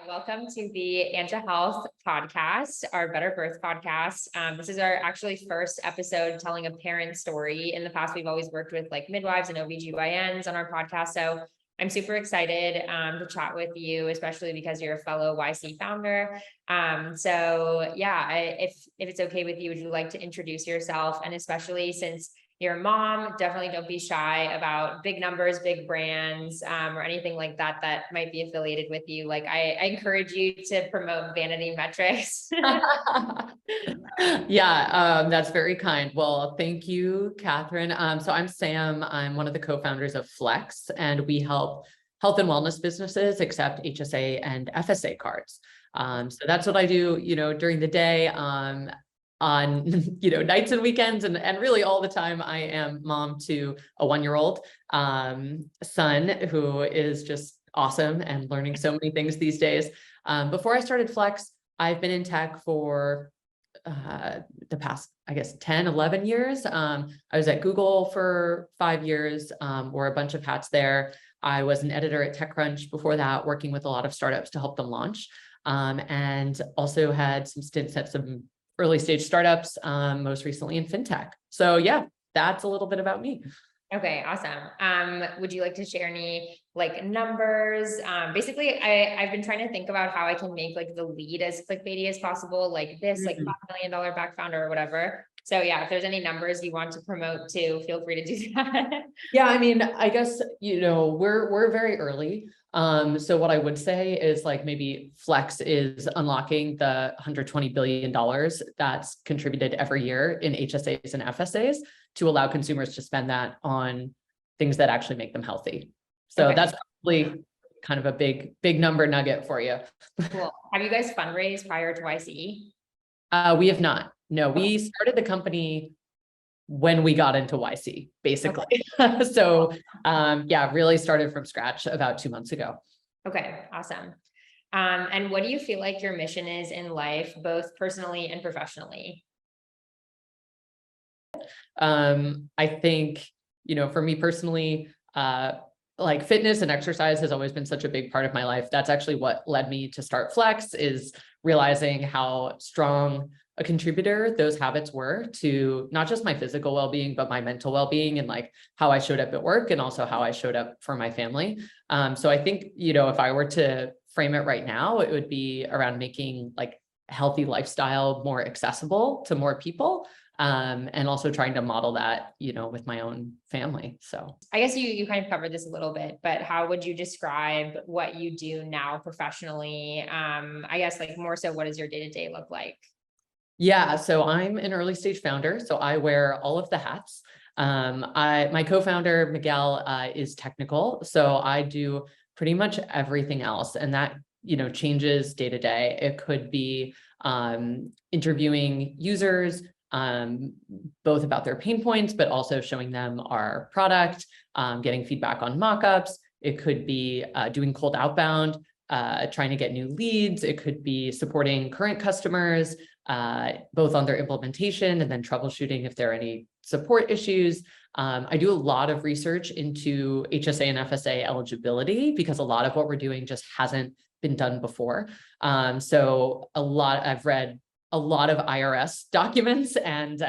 Welcome to the Anja Health Podcast, our Better Birth podcast. This is our actually first episode telling a parent story. In the past, we've always worked with like midwives and OBGYNs on our podcast. So I'm super excited to chat with you, especially because you're a fellow YC founder. If it's okay with you, would you like to introduce yourself? And especially since you're a mom, definitely don't be shy about big numbers, big brands, or anything like that that might be affiliated with you. Like I encourage you to promote vanity metrics. Yeah, that's very kind. Well, thank you, Catherine. So I'm Sam. I'm one of the co-founders of Flex, and we help health and wellness businesses accept HSA and FSA cards. So that's what I do, during the day. On nights and weekends and really all the time. I am mom to a 1-year-old son who is just awesome and learning so many things these days. Before I started Flex, I've been in tech for the past, 10, 11 years. I was at Google for 5 years, wore a bunch of hats there. I was an editor at TechCrunch before that, working with a lot of startups to help them launch, and also had some stints at some early stage startups, most recently in fintech. So yeah, that's a little bit about me. Okay, awesome. Would you like to share any like numbers? Basically, I've been trying to think about how I can make like the lead as clickbaity as possible, like this, like $5 million back founder or whatever. So yeah, if there's any numbers you want to promote too, feel free to do that. Yeah, I guess, we're very early. So what I would say is like maybe Flex is unlocking the $120 billion that's contributed every year in HSAs and FSAs to allow consumers to spend that on things that actually make them healthy. So okay, that's probably kind of a big number nugget for you. Cool. Have you guys fundraised prior to YC? We have not. No, we started the company when we got into YC, basically. Okay. So, really started from scratch about 2 months ago. Okay, awesome. And what do you feel like your mission is in life, both personally and professionally? I think, for me personally, like fitness and exercise has always been such a big part of my life. That's actually what led me to start Flex, is realizing how strong a contributor those habits were to not just my physical well-being, but my mental well-being and like how I showed up at work and also how I showed up for my family. So I think, if I were to frame it right now, it would be around making like healthy lifestyle more accessible to more people. And also trying to model that, with my own family. So I guess you kind of covered this a little bit, but how would you describe what you do now professionally? I guess like more so, what does your day-to-day look like? Yeah, so I'm an early stage founder, so I wear all of the hats. My co-founder, Miguel, is technical, so I do pretty much everything else. And that, changes day to day. It could be interviewing users, both about their pain points, but also showing them our product, getting feedback on mockups. It could be doing cold outbound, trying to get new leads. It could be supporting current customers, both on their implementation and then troubleshooting if there are any support issues. I do a lot of research into HSA and FSA eligibility because a lot of what we're doing just hasn't been done before. I've read a lot of IRS documents and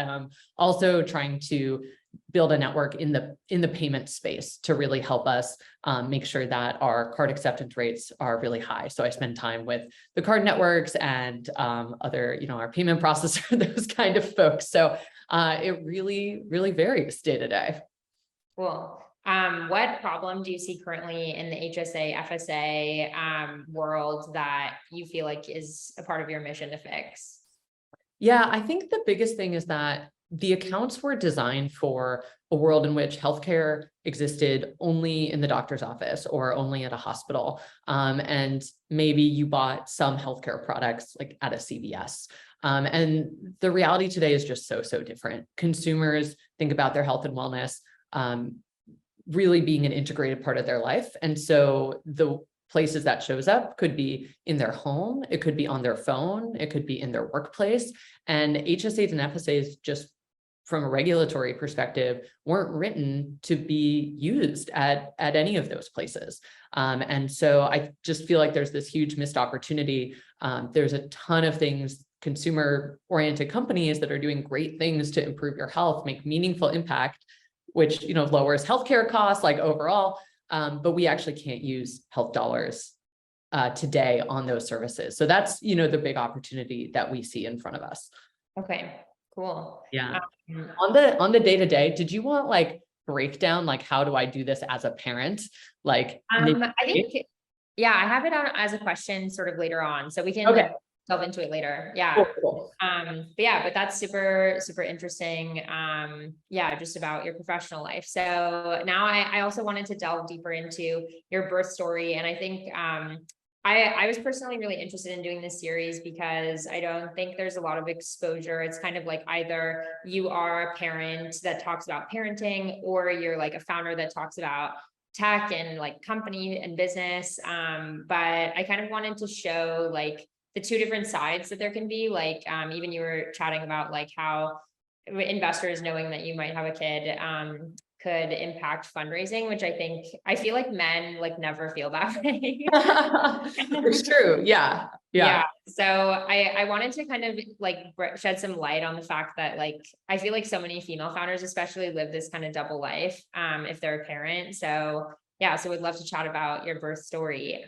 also trying to build a network in the payment space to really help us make sure that our card acceptance rates are really high. So I spend time with the card networks and other, our payment processor, those kind of folks. So it really, really varies day to day. Cool. What problem do you see currently in the HSA, FSA world that you feel like is a part of your mission to fix? Yeah, I think the biggest thing is that the accounts were designed for a world in which healthcare existed only in the doctor's office or only at a hospital. And maybe you bought some healthcare products like at a CVS. And the reality today is just so different. Consumers think about their health and wellness really being an integrated part of their life. And so the places that shows up could be in their home, it could be on their phone, it could be in their workplace. And HSAs and FSAs just from a regulatory perspective, weren't written to be used at any of those places. And so I just feel like there's this huge missed opportunity. There's a ton of things, consumer-oriented companies that are doing great things to improve your health, make meaningful impact, which, lowers healthcare costs, like overall, but we actually can't use health dollars today on those services. So that's, the big opportunity that we see in front of us. Okay, cool. Yeah. On the day-to-day, did you want like breakdown, like how do I do this as a parent? Like, I think, yeah, I have it on as a question sort of later on, so we can okay, delve into it later. Yeah. cool. But that's super, super interesting. Yeah, just about your professional life. So now I also wanted to delve deeper into your birth story. And I think, I was personally really interested in doing this series because I don't think there's a lot of exposure. It's kind of like either you are a parent that talks about parenting, or you're like a founder that talks about tech and like company and business. But I kind of wanted to show like the two different sides that there can be. Like, even you were chatting about like how investors knowing that you might have a kid, could impact fundraising, which I feel like men like never feel that way. It's true. Yeah. Yeah. So I wanted to kind of like shed some light on the fact that like, I feel like so many female founders especially live this kind of double life, if they're a parent. So yeah, so we'd love to chat about your birth story.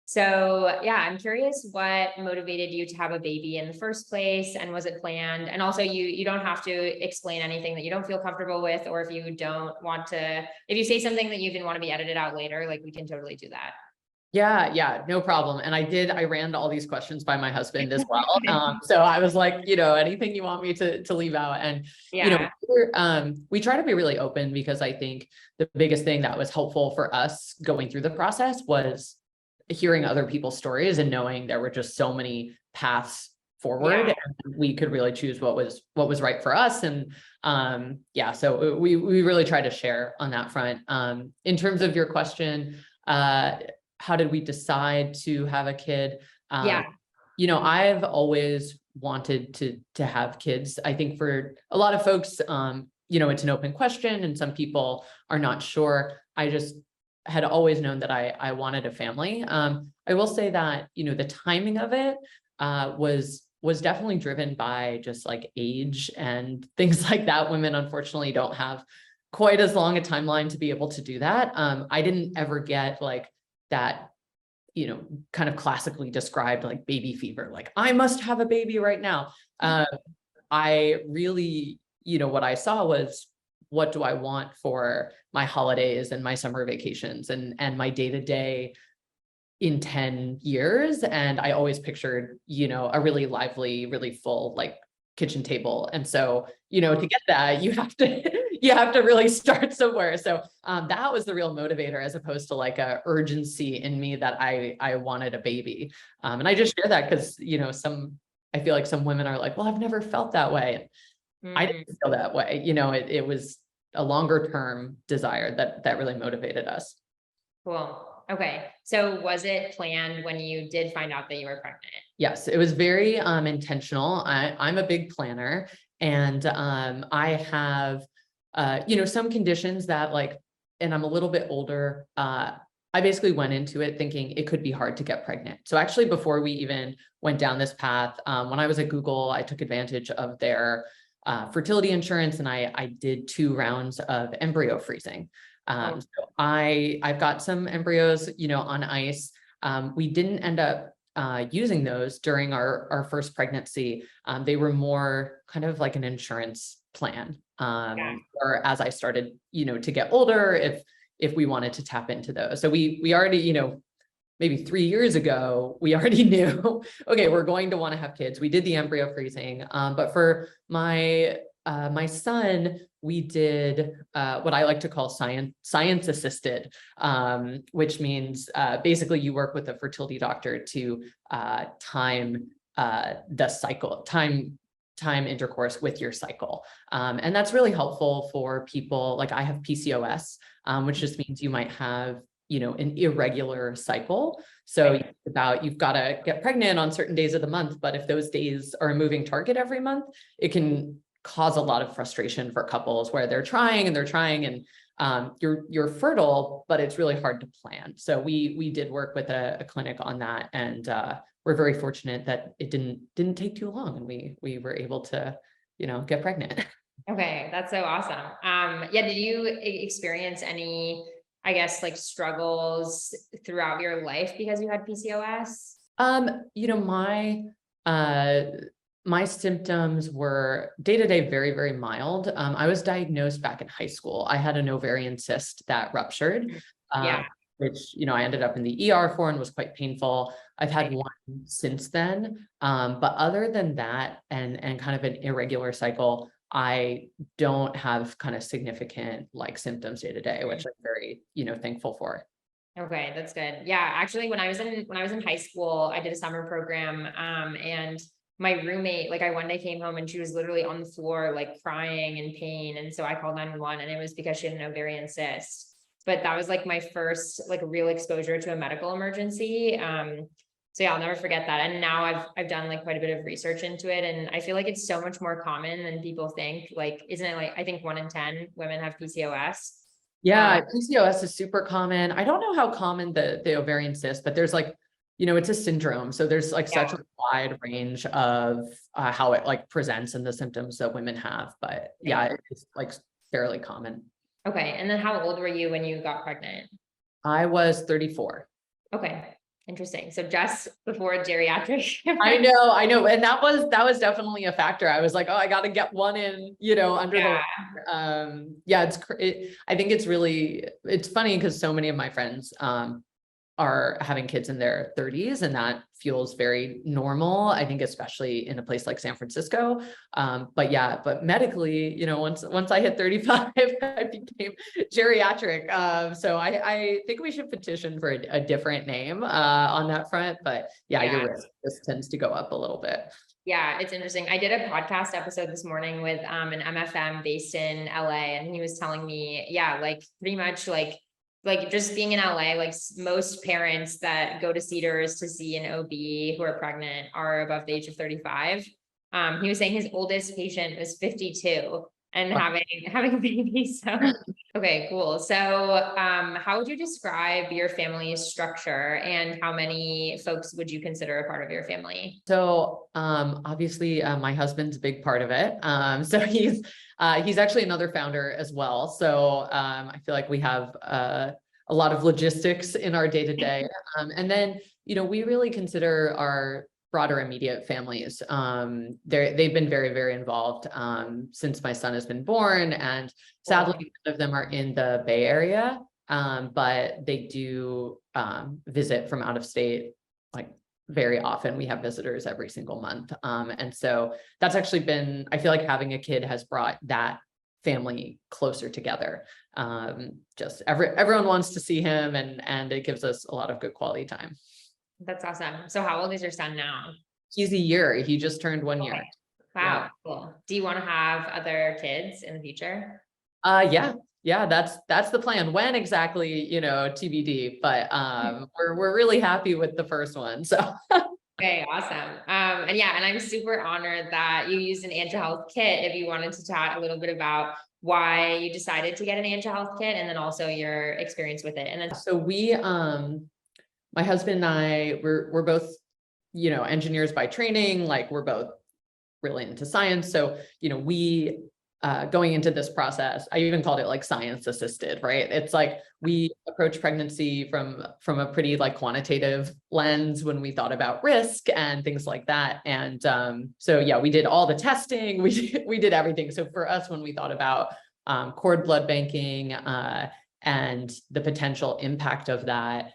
So yeah, I'm curious what motivated you to have a baby in the first place, and was it planned? And also you don't have to explain anything that you don't feel comfortable with, or if you don't want to, if you say something that you didn't want to be edited out later, like we can totally do that. Yeah, no problem. And I ran all these questions by my husband as well. So I was like, anything you want me to leave out. And, Yeah. we try to be really open, because I think the biggest thing that was helpful for us going through the process was hearing other people's stories and knowing there were just so many paths forward, and we could really choose what was right for us. And so we really try to share on that front. In terms of your question, how did we decide to have a kid? I've always wanted to have kids. I think for a lot of folks, it's an open question and some people are not sure. I just had always known that I wanted a family. I will say that, the timing of it was definitely driven by just like age and things like that. Women unfortunately don't have quite as long a timeline to be able to do that. I didn't ever get like that, kind of classically described like baby fever, like I must have a baby right now. I really, what I saw was, what do I want for my holidays and my summer vacations and my day-to-day in 10 years. And I always pictured, a really lively, really full like kitchen table. And so, to get that, you have to really start somewhere. So that was the real motivator, as opposed to like a urgency in me that I wanted a baby. And I just share that because, I feel like some women are like, well, I've never felt that way. I didn't feel that way. It was a longer term desire that really motivated us. Cool. Okay. So was it planned when you did find out that you were pregnant? Yes, it was very intentional. I'm a big planner, and I have some conditions that like, and I'm a little bit older. I basically went into it thinking it could be hard to get pregnant. So actually, before we even went down this path, when I was at Google, I took advantage of their fertility insurance, and I did 2 rounds of embryo freezing. So I've got some embryos, on ice. We didn't end up using those during our first pregnancy. They were more kind of like an insurance plan. Or as I started, to get older, if we wanted to tap into those. So we already, maybe 3 years ago, we already knew, okay, we're going to want to have kids. We did the embryo freezing. But for my son, we did what I like to call science assisted, which means basically you work with a fertility doctor to time the cycle, time intercourse with your cycle. And that's really helpful for people. Like I have PCOS, which just means you might have an irregular cycle. So you've got to get pregnant on certain days of the month, but if those days are a moving target every month, it can cause a lot of frustration for couples where they're trying and you're fertile, but it's really hard to plan. So we did work with a clinic on that, and we're very fortunate that it didn't take too long, and we were able to, get pregnant. Okay, that's so awesome. Yeah, did you experience any, I guess, like struggles throughout your life because you had PCOS? My symptoms were day-to-day very, very mild. I was diagnosed back in high school. I had an ovarian cyst that ruptured, Yeah. which, I ended up in the ER for and was quite painful. I've had one since then. But other than that, and kind of an irregular cycle, I don't have kind of significant like symptoms day to day, which I'm very, thankful for. Okay, that's good. Yeah, actually, when I was in high school, I did a summer program, and my roommate, like, I one day came home and she was literally on the floor, like crying in pain, and so I called 911, and it was because she had an ovarian cyst. But that was like my first like real exposure to a medical emergency. So yeah, I'll never forget that. And now I've done like quite a bit of research into it, and I feel like it's so much more common than people think. Like, isn't it like, I think 1 in 10 women have PCOS? Yeah, PCOS is super common. I don't know how common the ovarian cyst, but there's like, it's a syndrome. So there's like such a wide range of how it like presents and the symptoms that women have. But yeah, it's like fairly common. Okay. And then how old were you when you got pregnant? I was 34. Okay. Interesting. So just before geriatric. I know. And that was definitely a factor. I was like, oh, I got to get one in, under the, yeah, I think it's funny because so many of my friends, are having kids in their 30s, and that feels very normal, I think, especially in a place like San Francisco. But medically, once I hit 35, I became geriatric. So I think we should petition for a different name on that front. But your risk just tends to go up a little bit. Yeah, it's interesting. I did a podcast episode this morning with an MFM based in LA, and he was telling me, like pretty much like just being in LA, like most parents that go to Cedars to see an OB who are pregnant are above the age of 35. He was saying his oldest patient was 52 and having a baby. So, okay, cool. So, how would you describe your family's structure, and how many folks would you consider a part of your family? So, obviously, my husband's a big part of it. So he's actually another founder as well. So, I feel like we have, a lot of logistics in our day to day. And then, we really consider our broader immediate families. They've been very, very involved, since my son has been born, and sadly, none of them are in the Bay Area. But they do, visit from out of state, like very often. We have visitors every single month. And so that's actually been, I feel like having a kid has brought that family closer together. Just everyone wants to see him, and it gives us a lot of good quality time. That's awesome. So how old is your son now? He's a year. He just turned 1 year. Wow. Cool. Do you want to have other kids in the future? Yeah, that's the plan. When exactly, TBD, but we're really happy with the first one. So okay, awesome. And I'm super honored that you used an Anja Health kit. If you wanted to chat a little bit about why you decided to get an Anja Health kit, and then also your experience with it. And then so we my husband and I, we're both, engineers by training, like we're both really into science. So, we going into this process, I even called it like science assisted, right? It's like we approach pregnancy from a pretty like quantitative lens when we thought about risk and things like that. And so we did all the testing, we did everything. So for us, when we thought about cord blood banking and the potential impact of that,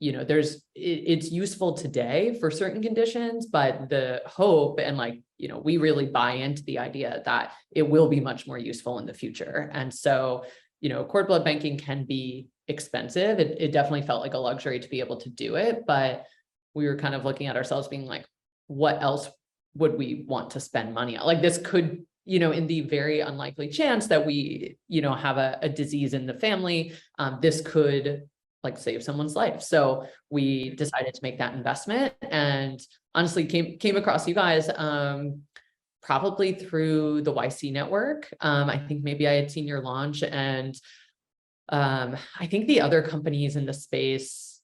it's useful today for certain conditions, but the hope and we really buy into the idea that it will be much more useful in the future. And so, cord blood banking can be expensive. It definitely felt like a luxury to be able to do it, but we were kind of looking at ourselves being like, what else would we want to spend money on? Like this could, in the very unlikely chance that we, have a disease in the family, this could save someone's life. So we decided to make that investment, and honestly came across you guys probably through the YC network. I think maybe I had seen your launch, and I think the other companies in the space,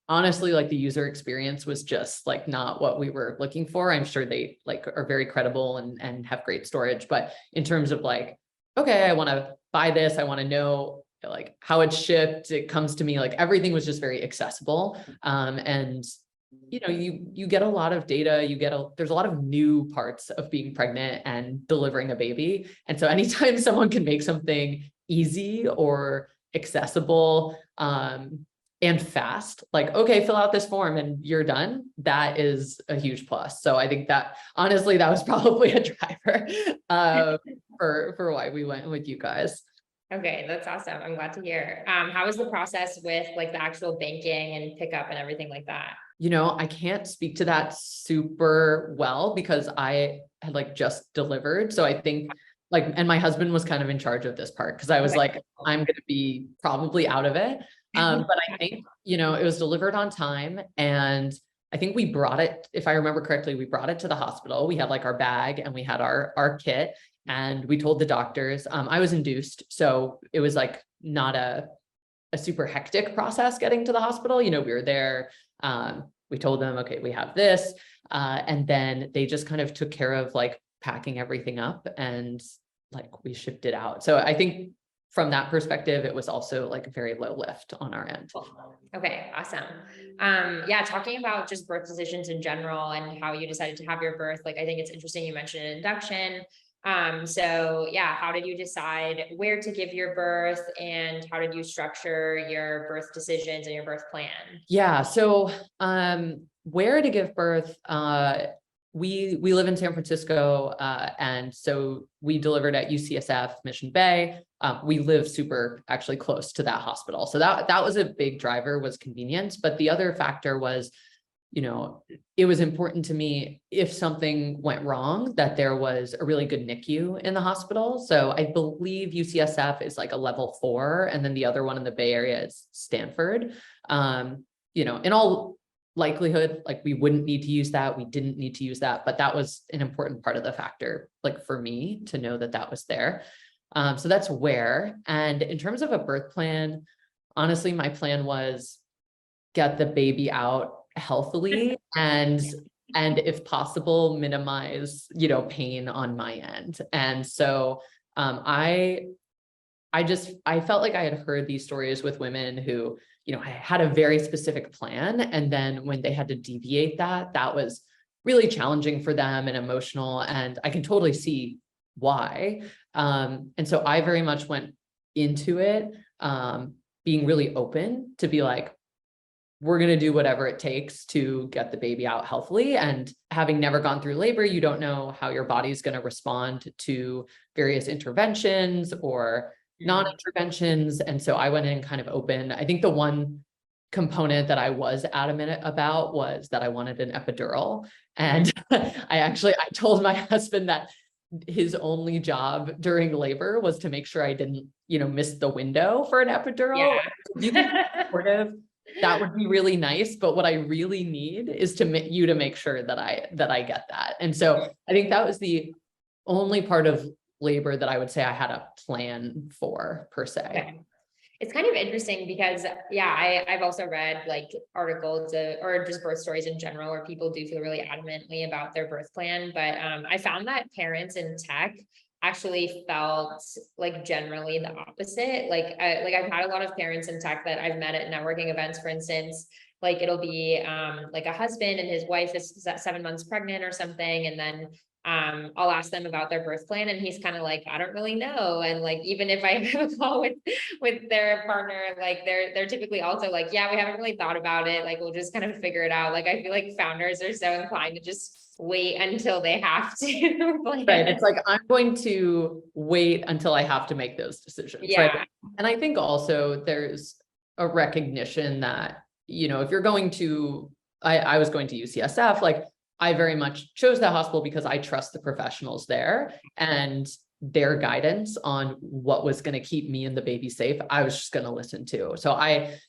honestly, like the user experience was just like not what we were looking for. I'm sure they like are very credible and have great storage, but in terms of like, okay, I want to buy this, I want to know like how it's shipped, it comes to me, like everything was just very accessible. And you know, you get a lot of data, there's a lot of new parts of being pregnant and delivering a baby. And so anytime someone can make something easy or accessible, and fast, like, okay, fill out this form and you're done, that is a huge plus. So I think that honestly, that was probably a driver, for why we went with you guys. Okay, that's awesome. I'm glad to hear. How was the process with like the actual banking and pickup and everything like that? You know, I can't speak to that super well because I had like just delivered. So I think like, and my husband was kind of in charge of this part because I was Okay. like, I'm going to be probably out of it. But I think, you know, it was delivered on time, and I think we brought it, if I remember correctly, we brought it to the hospital. We had like our bag and we had our kit, and we told the doctors, I was induced. So it was like not a super hectic process getting to the hospital. You know, we were there. We told them, okay, we have this. And then they just kind of took care of like packing everything up, and like we shipped it out. So I think from that perspective, it was also like very low lift on our end. Okay, awesome. Yeah, talking about just birth decisions in general and how you decided to have your birth, like I think it's interesting you mentioned induction. So yeah, how did you decide where to give your birth, and how did you structure your birth decisions and your birth plan? Yeah. So, where to give birth, we live in San Francisco, and so we delivered at UCSF Mission Bay. We live super actually close to that hospital. So that was a big driver, was convenience. But the other factor was, you know, it was important to me if something went wrong, that there was a really good NICU in the hospital. So I believe UCSF is like a level 4, and then the other one in the Bay Area is Stanford. You know, in all likelihood, like we wouldn't need to use that. We didn't need to use that, but that was an important part of the factor, like for me to know that that was there. So that's where. And in terms of a birth plan, honestly, my plan was get the baby out healthily and if possible, minimize, you know, pain on my end. And so I felt like I had heard these stories with women who, you know, had a very specific plan. And then when they had to deviate that was really challenging for them and emotional. And I can totally see why. And so I very much went into it, being really open to be like, we're going to do whatever it takes to get the baby out healthily. And having never gone through labor, you don't know how your body's going to respond to various interventions or non-interventions. And so I went in kind of open. I think the one component that I was adamant about was that I wanted an epidural. And I told my husband that his only job during labor was to make sure I didn't, you know, miss the window for an epidural. Yeah. You can be supportive. That would be really nice. But what I really need is to make sure that I get that. And so I think that was the only part of labor that I would say I had a plan for, per se. Okay. It's kind of interesting because yeah, I've also read like articles or just birth stories in general where people do feel really adamantly about their birth plan. But I found that parents in tech actually felt like generally the opposite. Like I've had a lot of parents in tech that I've met at networking events, for instance. Like it'll be like a husband and his wife is 7 months pregnant or something, and then I'll ask them about their birth plan, and he's kind of like, I don't really know. And like, even if I have a call with their partner, like they're typically also like, yeah, we haven't really thought about it. Like, we'll just kind of figure it out. Like, I feel like founders are so inclined to just wait until they have to. Right. It's like, I'm going to wait until I have to make those decisions. Yeah. Right. And I think also there's a recognition that, you know, if you're going to, I was going to UCSF, like I very much chose that hospital because I trust the professionals there and their guidance on what was going to keep me and the baby safe. I was just going to listen to. So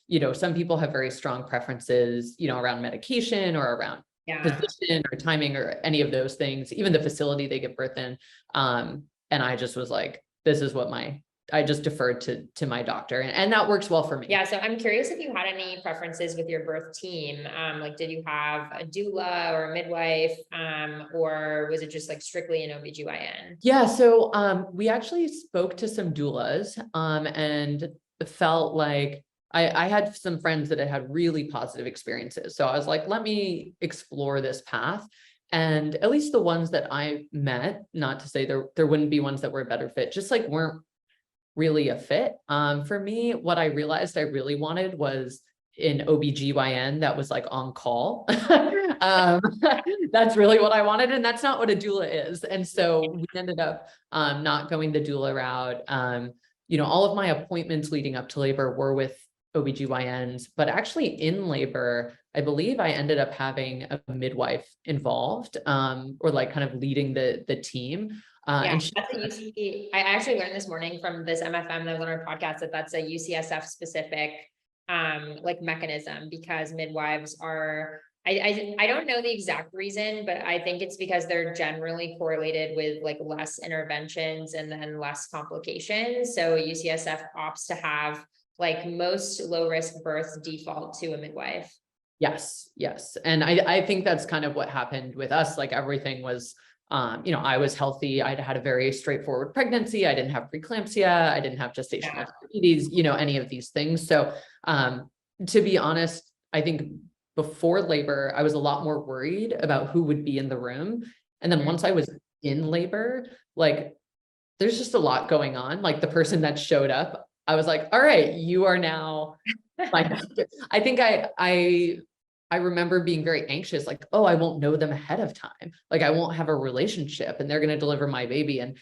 you know, some people have very strong preferences, you know, around medication or around Yeah. position or timing or any of those things, even the facility they give birth in. And I just was like, this is what I just deferred to my doctor, and that works well for me. Yeah. So I'm curious if you had any preferences with your birth team. Like, did you have a doula or a midwife? Or was it just like strictly an OBGYN? Yeah. So, we actually spoke to some doulas, and felt like I had some friends that had really positive experiences. So I was like, let me explore this path. And at least the ones that I met, not to say there wouldn't be ones that were a better fit, just like weren't really a fit. For me, what I realized I really wanted was an OBGYN that was like on call. um, that's really what I wanted. And that's not what a doula is. And so we ended up not going the doula route. All of my appointments leading up to labor were with OBGYNs, but actually in labor, I believe I ended up having a midwife involved, or like kind of leading the team. Yeah, And she, that's a UC. I actually learned this morning from this MFM that was on our podcast that's a UCSF specific like mechanism, because midwives are, I don't know the exact reason, but I think it's because they're generally correlated with like less interventions and then less complications. So UCSF opts to have like most low risk births default to a midwife. yes. And I think that's kind of what happened with us. Like everything was, I was healthy. I'd had a very straightforward pregnancy. I didn't have preeclampsia. I didn't have gestational diabetes, any of these things. So, to be honest, I think before labor, I was a lot more worried about who would be in the room. And then once I was in labor, like there's just a lot going on. Like the person that showed up, I was like, all right, you are now like, I think I remember being very anxious, like, oh, I won't know them ahead of time. Like I won't have a relationship and they're going to deliver my baby. And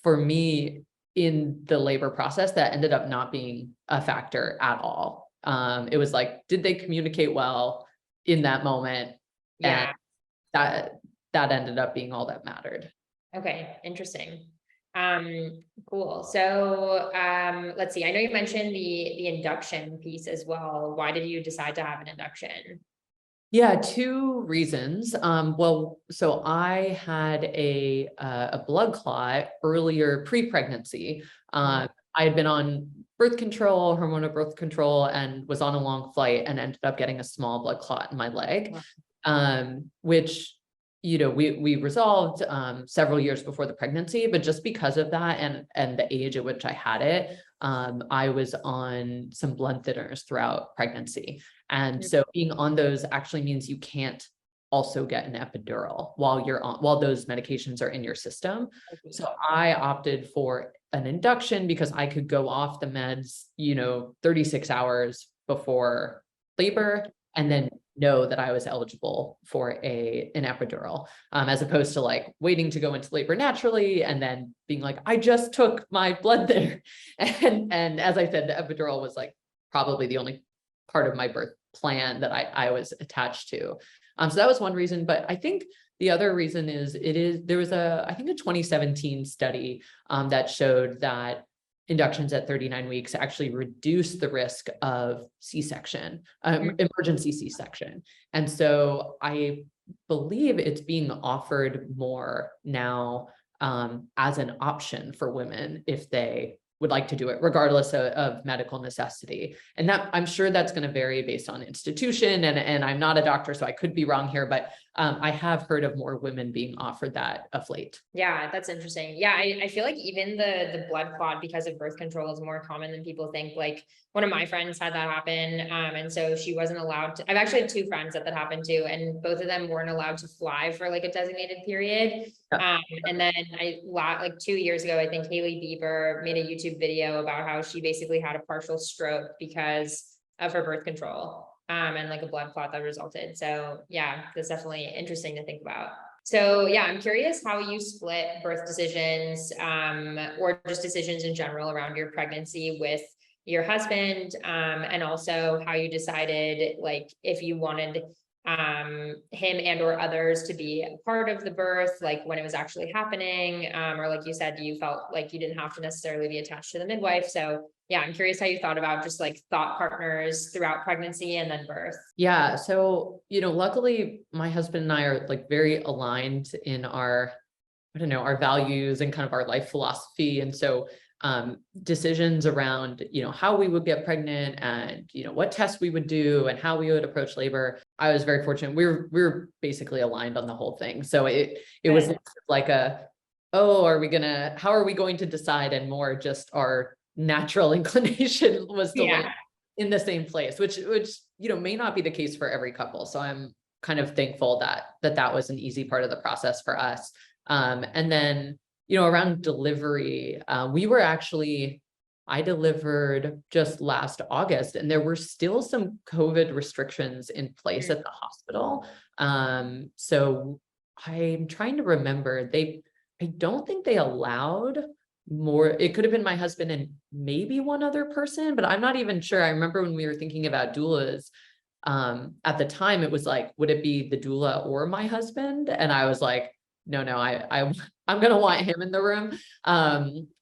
for me in the labor process, that ended up not being a factor at all. It was like, did they communicate well in that moment? Yeah. And that ended up being all that mattered. Okay. Interesting. Cool. So, let's see, I know you mentioned the induction piece as well. Why did you decide to have an induction? Yeah, two reasons. Well, so I had a blood clot earlier pre-pregnancy. I had been on birth control, hormonal birth control, and was on a long flight and ended up getting a small blood clot in my leg, which we resolved several years before the pregnancy, but just because of that and the age at which I had it, I was on some blood thinners throughout pregnancy. And so being on those actually means you can't also get an epidural while those medications are in your system. So I opted for an induction because I could go off the meds, 36 hours before labor, and then know that I was eligible for an epidural, as opposed to like waiting to go into labor naturally and then being like, I just took my blood thinner. And as I said, the epidural was like probably the only part of my birth plan that I was attached to. So that was one reason, but I think the other reason is there was I think a 2017 study that showed that inductions at 39 weeks actually reduce the risk of C-section, emergency C-section. And so I believe it's being offered more now as an option for women if they would like to do it, regardless of medical necessity. And that I'm sure that's going to vary based on institution. And I'm not a doctor, so I could be wrong here, but I have heard of more women being offered that of late. Yeah, that's interesting. Yeah, I feel like even the blood clot because of birth control is more common than people think. Like one of my friends had that happen. And so she wasn't allowed to, I've actually had two friends that happened to, and both of them weren't allowed to fly for like a designated period. And then like 2 years ago, I think Hailey Bieber made a YouTube video about how she basically had a partial stroke because of her birth control, and like a blood clot that resulted. So yeah, that's definitely interesting to think about. So yeah, I'm curious how you split birth decisions, or just decisions in general around your pregnancy with your husband, and also how you decided like if you wanted him and or others to be a part of the birth, like when it was actually happening, or like you said, you felt like you didn't have to necessarily be attached to the midwife. So Yeah, I'm curious how you thought about just like thought partners throughout pregnancy and then birth. Yeah. So, luckily my husband and I are like very aligned in our, I don't know, our values and kind of our life philosophy. And so, decisions around, how we would get pregnant and, what tests we would do and how we would approach labor. I was very fortunate. We were basically aligned on the whole thing. So it was like how are we going to decide? And more just our natural inclination was to land in the same place, which, may not be the case for every couple. So I'm kind of thankful that was an easy part of the process for us. And then, around delivery, I delivered just last August and there were still some COVID restrictions in place at the hospital. So I'm trying to remember, I don't think they allowed more. It could have been my husband and maybe one other person, but I'm not even sure. I remember when we were thinking about doulas, at the time it was like, would it be the doula or my husband? And I was like, no, I'm going to want him in the room.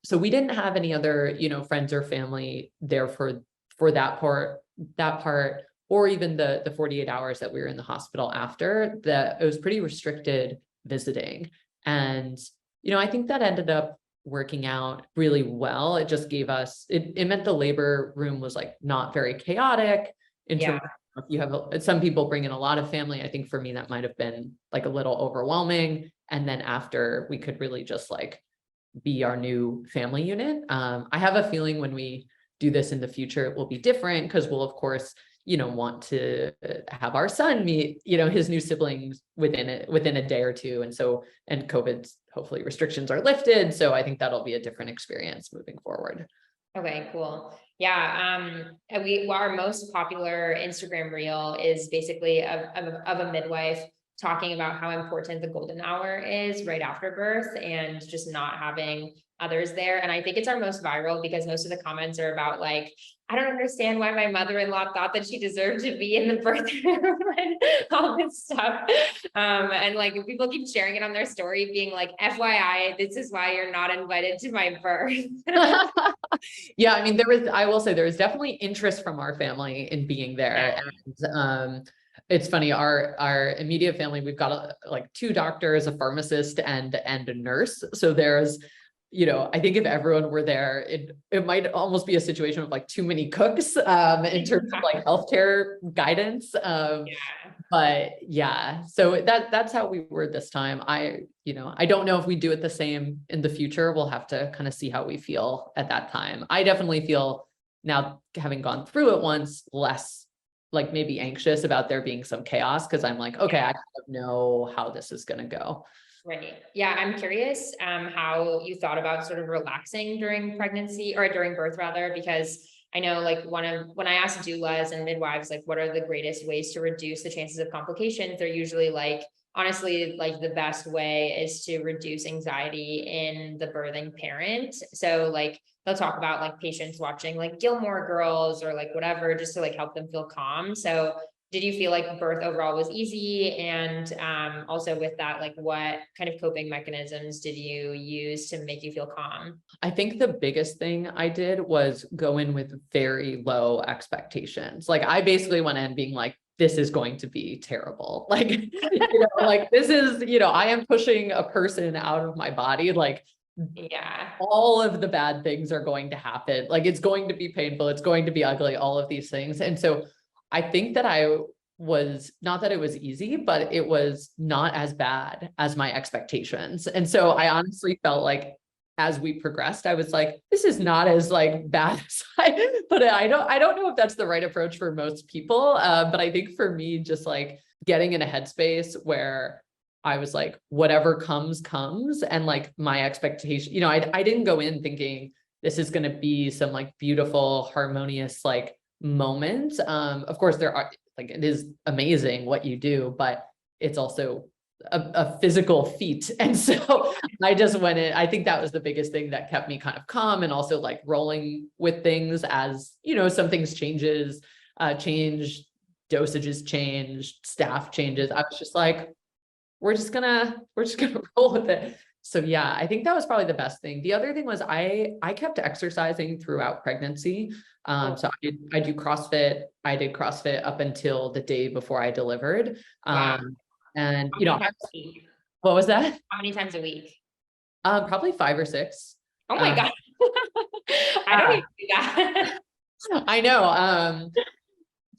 So we didn't have any other, friends or family there for that part, or even the 48 hours that we were in the hospital after that. It was pretty restricted visiting. And, I think that ended up working out really well. It just gave us, it meant the labor room was like not very chaotic in terms of, if you have some people bring in a lot of family. I think for me, that might've been like a little overwhelming. And then after, we could really just like be our new family unit. I have a feeling when we do this in the future, it will be different because we'll, of course, want to have our son meet, his new siblings within a day or two. And COVID's hopefully restrictions are lifted. So I think that'll be a different experience moving forward. Okay, cool. Yeah. Our most popular Instagram reel is basically of a midwife talking about how important the golden hour is right after birth and just not having others there. And I think it's our most viral because most of the comments are about like, I don't understand why my mother-in-law thought that she deserved to be in the birth room and all this stuff. And like people keep sharing it on their story being like, FYI, this is why you're not invited to my birth. Yeah. I mean, I will say there was definitely interest from our family in being there. Yeah. And, it's funny, our immediate family, we've got like 2 doctors, a pharmacist and a nurse. So there's, I think if everyone were there, it might almost be a situation of like too many cooks, in terms of like healthcare guidance. But yeah, so that's how we were this time. I don't know if we do it the same in the future. We'll have to kind of see how we feel at that time. I definitely feel now, having gone through it once, less like maybe anxious about there being some chaos. Cause I'm like, okay, I kind of know how this is going to go. Right. Yeah. I'm curious, how you thought about sort of relaxing during pregnancy or during birth rather, because I know like when I ask doulas and midwives, like what are the greatest ways to reduce the chances of complications? They're usually like, honestly, like the best way is to reduce anxiety in the birthing parent. So like, they'll talk about like patients watching like Gilmore Girls or like whatever, just to like help them feel calm. So did you feel like birth overall was easy? And also with that, like what kind of coping mechanisms did you use to make you feel calm? I think the biggest thing I did was go in with very low expectations. Like I basically went in being like, this is going to be terrible. Like, like this is, I am pushing a person out of my body. Like, yeah, all of the bad things are going to happen. Like it's going to be painful. It's going to be ugly, all of these things. And so I think that I was, not that it was easy, but it was not as bad as my expectations. And so I honestly felt like as we progressed, I was like, this is not as like bad as but I don't know if that's the right approach for most people. But I think for me, just like getting in a headspace where I was like, whatever comes. And like my expectation, I didn't go in thinking this is going to be some like beautiful, harmonious, like moment. Of course there are like, it is amazing what you do, but it's also a physical feat. And so I just went in, I think that was the biggest thing that kept me kind of calm and also like rolling with things as, some things change, dosages change, staff changes. I was just like, we're just gonna roll with it. So yeah, I think that was probably the best thing. The other thing was I kept exercising throughout pregnancy. So I do CrossFit. I did CrossFit up until the day before I delivered. Wow. And How you many know, times a week? what was that? How many times a week? Probably 5 or 6. Oh my God. I don't Yeah, even do that. I know.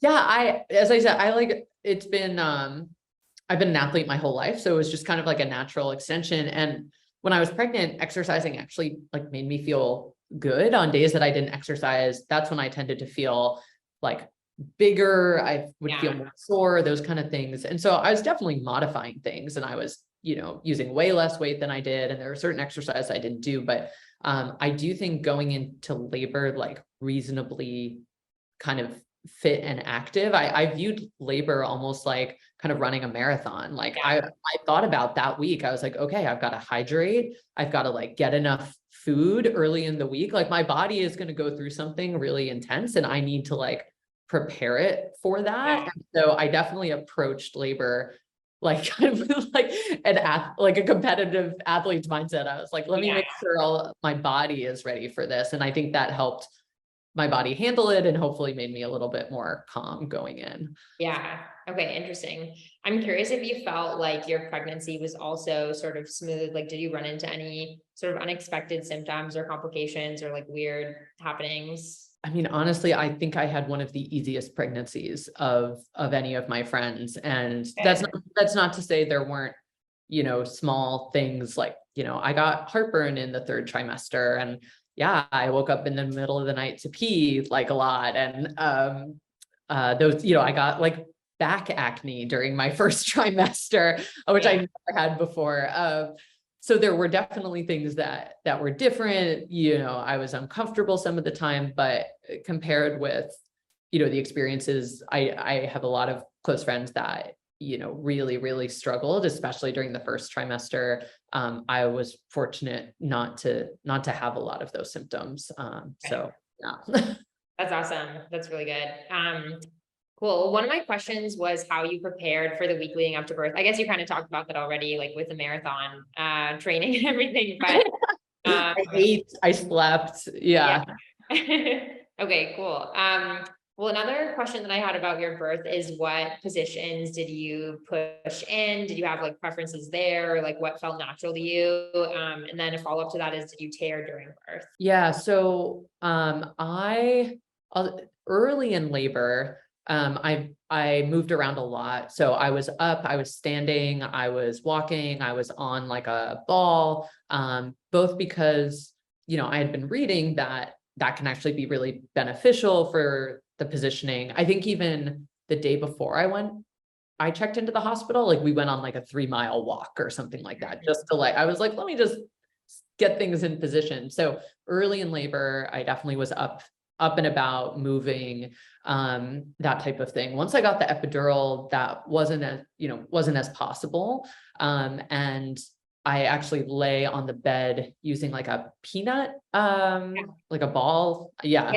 Yeah, as I said, I've been an athlete my whole life. So it was just kind of like a natural extension. And when I was pregnant, exercising actually like made me feel good on days that I didn't exercise. That's when I tended to feel like bigger. I would feel more sore, those kind of things. And so I was definitely modifying things, and I was, using way less weight than I did. And there were certain exercises I didn't do, but I do think going into labor, like reasonably kind of fit and active. I viewed labor almost like kind of running a marathon. Like I thought about that week. I was like, okay, I've got to hydrate. I've got to like get enough food early in the week. Like my body is going to go through something really intense, and I need to like prepare it for that. And so I definitely approached labor like kind of like like a competitive athlete's mindset. I was like, let me make sure my body is ready for this. And I think that helped my body handle it, and hopefully made me a little bit more calm going in. Yeah. Okay. Interesting. I'm curious if you felt like your pregnancy was also sort of smooth. Like, did you run into any sort of unexpected symptoms or complications or like weird happenings? I mean, honestly, I think I had one of the easiest pregnancies of any of my friends. And that's not to say there weren't, small things like, I got heartburn in the 3rd trimester, and yeah, I woke up in the middle of the night to pee like a lot. And those, I got like back acne during my 1st trimester, which I never had before. So there were definitely things that were different. I was uncomfortable some of the time, but compared with, the experiences, I have a lot of close friends that, really, really struggled, especially during the 1st trimester. I was fortunate not to have a lot of those symptoms. So yeah. That's awesome. That's really good. Cool. One of my questions was how you prepared for the week leading up to birth. I guess you kind of talked about that already, like with the marathon training and everything, but I ate, I slept. Yeah. Okay, cool. Well, another question that I had about your birth is what positions did you push in? Did you have like preferences there, or like what felt natural to you? And then a follow-up to that is, did you tear during birth? Yeah. So early in labor, I moved around a lot. So I was up, I was standing, I was walking, I was on like a ball, both because, I had been reading that can actually be really beneficial for the positioning. I think even the day before I checked into the hospital, like we went on like a 3-mile walk or something like that, just to I was like, let me just get things in position. So early in labor, I definitely was up and about, moving, that type of thing. Once I got the epidural, that wasn't as possible. And I actually lay on the bed using like a peanut, like a ball. Yeah.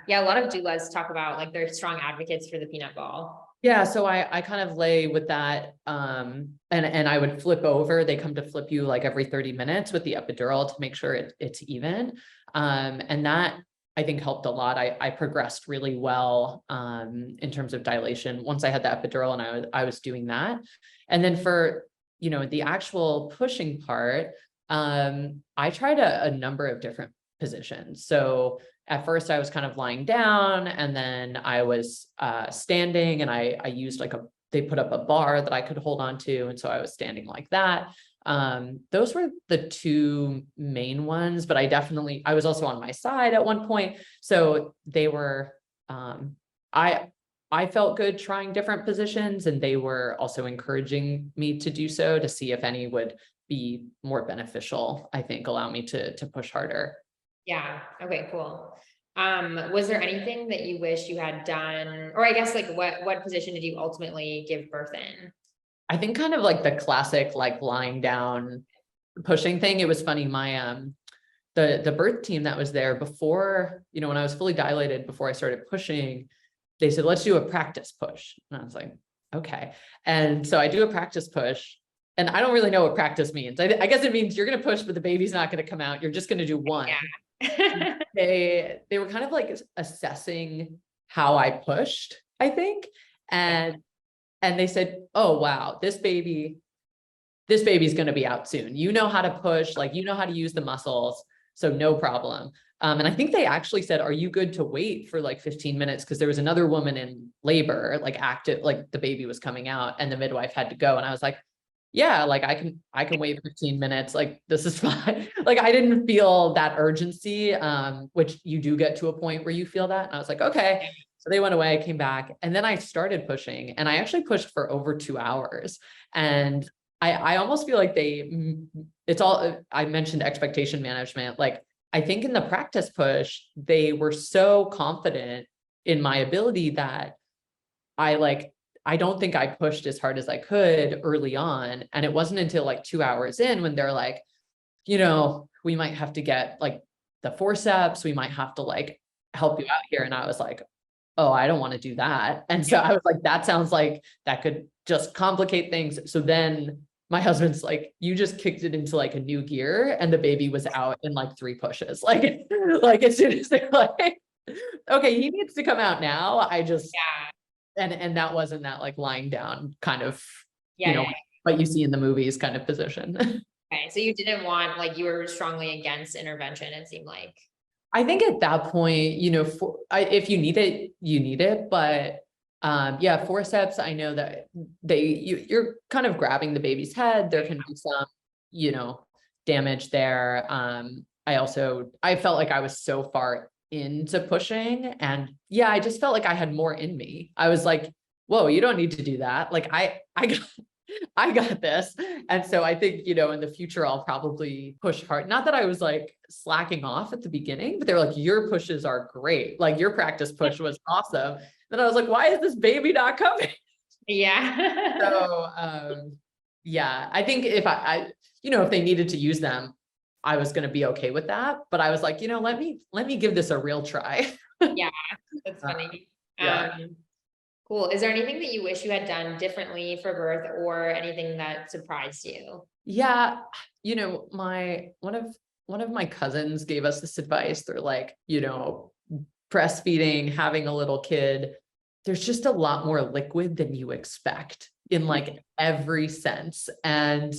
Yeah. A lot of doulas talk about like they're strong advocates for the peanut ball. Yeah. So I kind of lay with that. And I would flip over. They come to flip you like every 30 minutes with the epidural to make sure it's even. And that I think helped a lot. I progressed really well, in terms of dilation once I had the epidural, and I was doing that. And then for, the actual pushing part, I tried a number of different positions. So at first I was kind of lying down, and then I was standing, and I used they put up a bar that I could hold on to. And so I was standing like that. Those were the 2 main ones, but I was also on my side at one point. So they were, I felt good trying different positions, and they were also encouraging me to do so, to see if any would be more beneficial, I think, allow me to push harder. Yeah. Okay, cool. Was there anything that you wish you had done, or I guess like what position did you ultimately give birth in? I think kind of like the classic, like lying down, pushing thing. It was funny. My, the birth team that was there before, when I was fully dilated, before I started pushing, they said, let's do a practice push. And I was like, okay. And so I do a practice push, and I don't really know what practice means. I guess it means you're going to push, but the baby's not going to come out. You're just going to do one. Yeah. They were kind of like assessing how I pushed, I think. And they said, oh, wow, this baby's going to be out soon. You know how to push, like, you know how to use the muscles. So no problem. And I think they actually said, are you good to wait for like 15 minutes? Because there was another woman in labor, like active, like the baby was coming out and the midwife had to go. And I was like, yeah, like I can wait 15 minutes. Like, this is fine. Like, I didn't feel that urgency, which you do get to a point where you feel that. And I was like, okay. So they went away, came back, and then I started pushing, and I actually pushed for over 2 hours. And I almost feel like I mentioned expectation management. Like, I think in the practice push, they were so confident in my ability that I don't think I pushed as hard as I could early on. And it wasn't until like 2 hours in when they're like, we might have to get like the forceps, we might have to like help you out here. And I was like, oh, I don't want to do that. And so I was like, that sounds like that could just complicate things. So then my husband's like, you just kicked it into like a new gear, and the baby was out in like 3 pushes. Like as soon as they're like, okay, he needs to come out now. And that wasn't that like lying down kind of, what you see in the movies kind of position. Okay. So you didn't want, like, you were strongly against intervention, it seemed like. I think at that point, if you need it, you need it. But forceps, I know that you're kind of grabbing the baby's head. There can be some, damage there. I felt like I was so far into pushing, and I just felt like I had more in me. I was like, whoa, you don't need to do that. Like I got this. And so I think, in the future, I'll probably push hard. Not that I was like slacking off at the beginning, but they're like, your pushes are great. Like, your practice push was awesome. Then I was like, why is this baby not coming? Yeah. So, I think if if they needed to use them, I was going to be okay with that. But I was like, let me give this a real try. Yeah. That's funny. Cool. Is there anything that you wish you had done differently for birth, or anything that surprised you? Yeah. One of my cousins gave us this advice. They're like, breastfeeding, having a little kid, there's just a lot more liquid than you expect in like every sense. And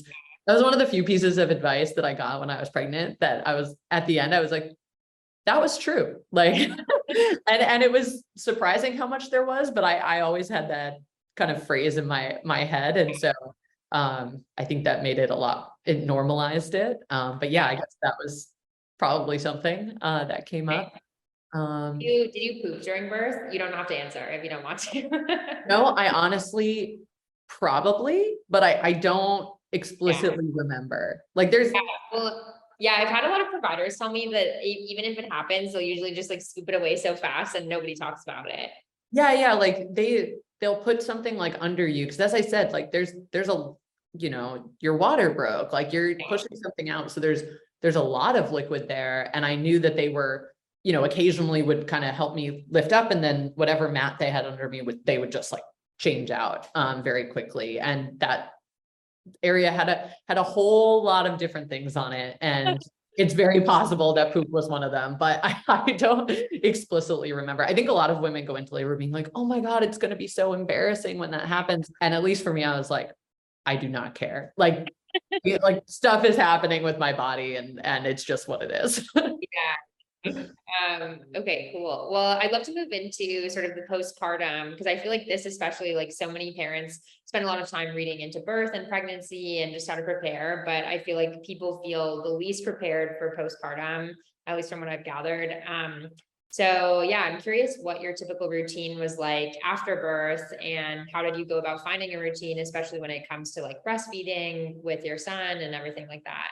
that was one of the few pieces of advice that I got when I was pregnant, that I was at the end, I was like, that was true. Like, and it was surprising how much there was, but I always had that kind of phrase in my head. And so, I think that made it it normalized it. But I guess that was probably something, that came up. Did you poop during birth? You don't have to answer if you don't want to. No, I honestly probably, but I don't explicitly remember. Like, there's I've had a lot of providers tell me that even if it happens, they'll usually just like scoop it away so fast and nobody talks about it. Yeah. Like they'll put something like under you. Cause as I said, like there's a, your water broke, like you're pushing something out. So there's a lot of liquid there. And I knew that they were, occasionally would kind of help me lift up, and then whatever mat they had under me they would just like change out, very quickly. And that area had a whole lot of different things on it. And it's very possible that poop was one of them, but I don't explicitly remember. I think a lot of women go into labor being like, oh my God, it's going to be so embarrassing when that happens. And at least for me, I was like, I do not care. Like stuff is happening with my body, and it's just what it is. Okay, cool. Well, I'd love to move into sort of the postpartum, because I feel like this, especially, like, so many parents spend a lot of time reading into birth and pregnancy and just how to prepare. But I feel like people feel the least prepared for postpartum, at least from what I've gathered. So I'm curious what your typical routine was like after birth, and how did you go about finding a routine, especially when it comes to like breastfeeding with your son and everything like that?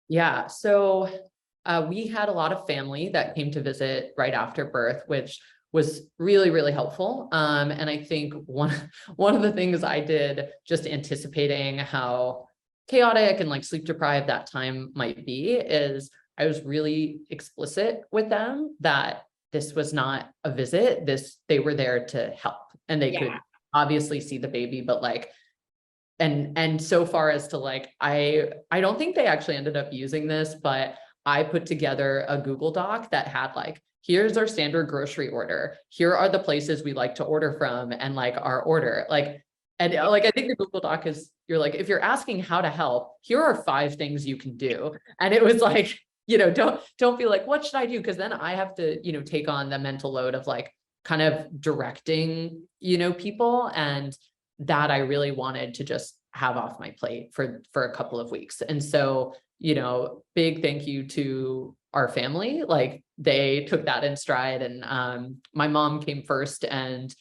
Yeah. So we had a lot of family that came to visit right after birth, which was really, really helpful. And I think one of the things I did, just anticipating how chaotic and like sleep deprived that time might be, is I was really explicit with them that this was not a visit. They were there to help, and they could obviously see the baby, but like, and so far as to like, I don't think they actually ended up using this, but I put together a Google Doc that had like, here's our standard grocery order. Here are the places we like to order from and like our order. Like, and like, I think the Google Doc is, you're like, if you're asking how to help, here are 5 things you can do. And it was like, don't feel like, what should I do? Because then I have to, take on the mental load of like kind of directing, people. And that I really wanted to just have off my plate for a couple of weeks. And so, big thank you to our family. Like they took that in stride. And my mom came first, and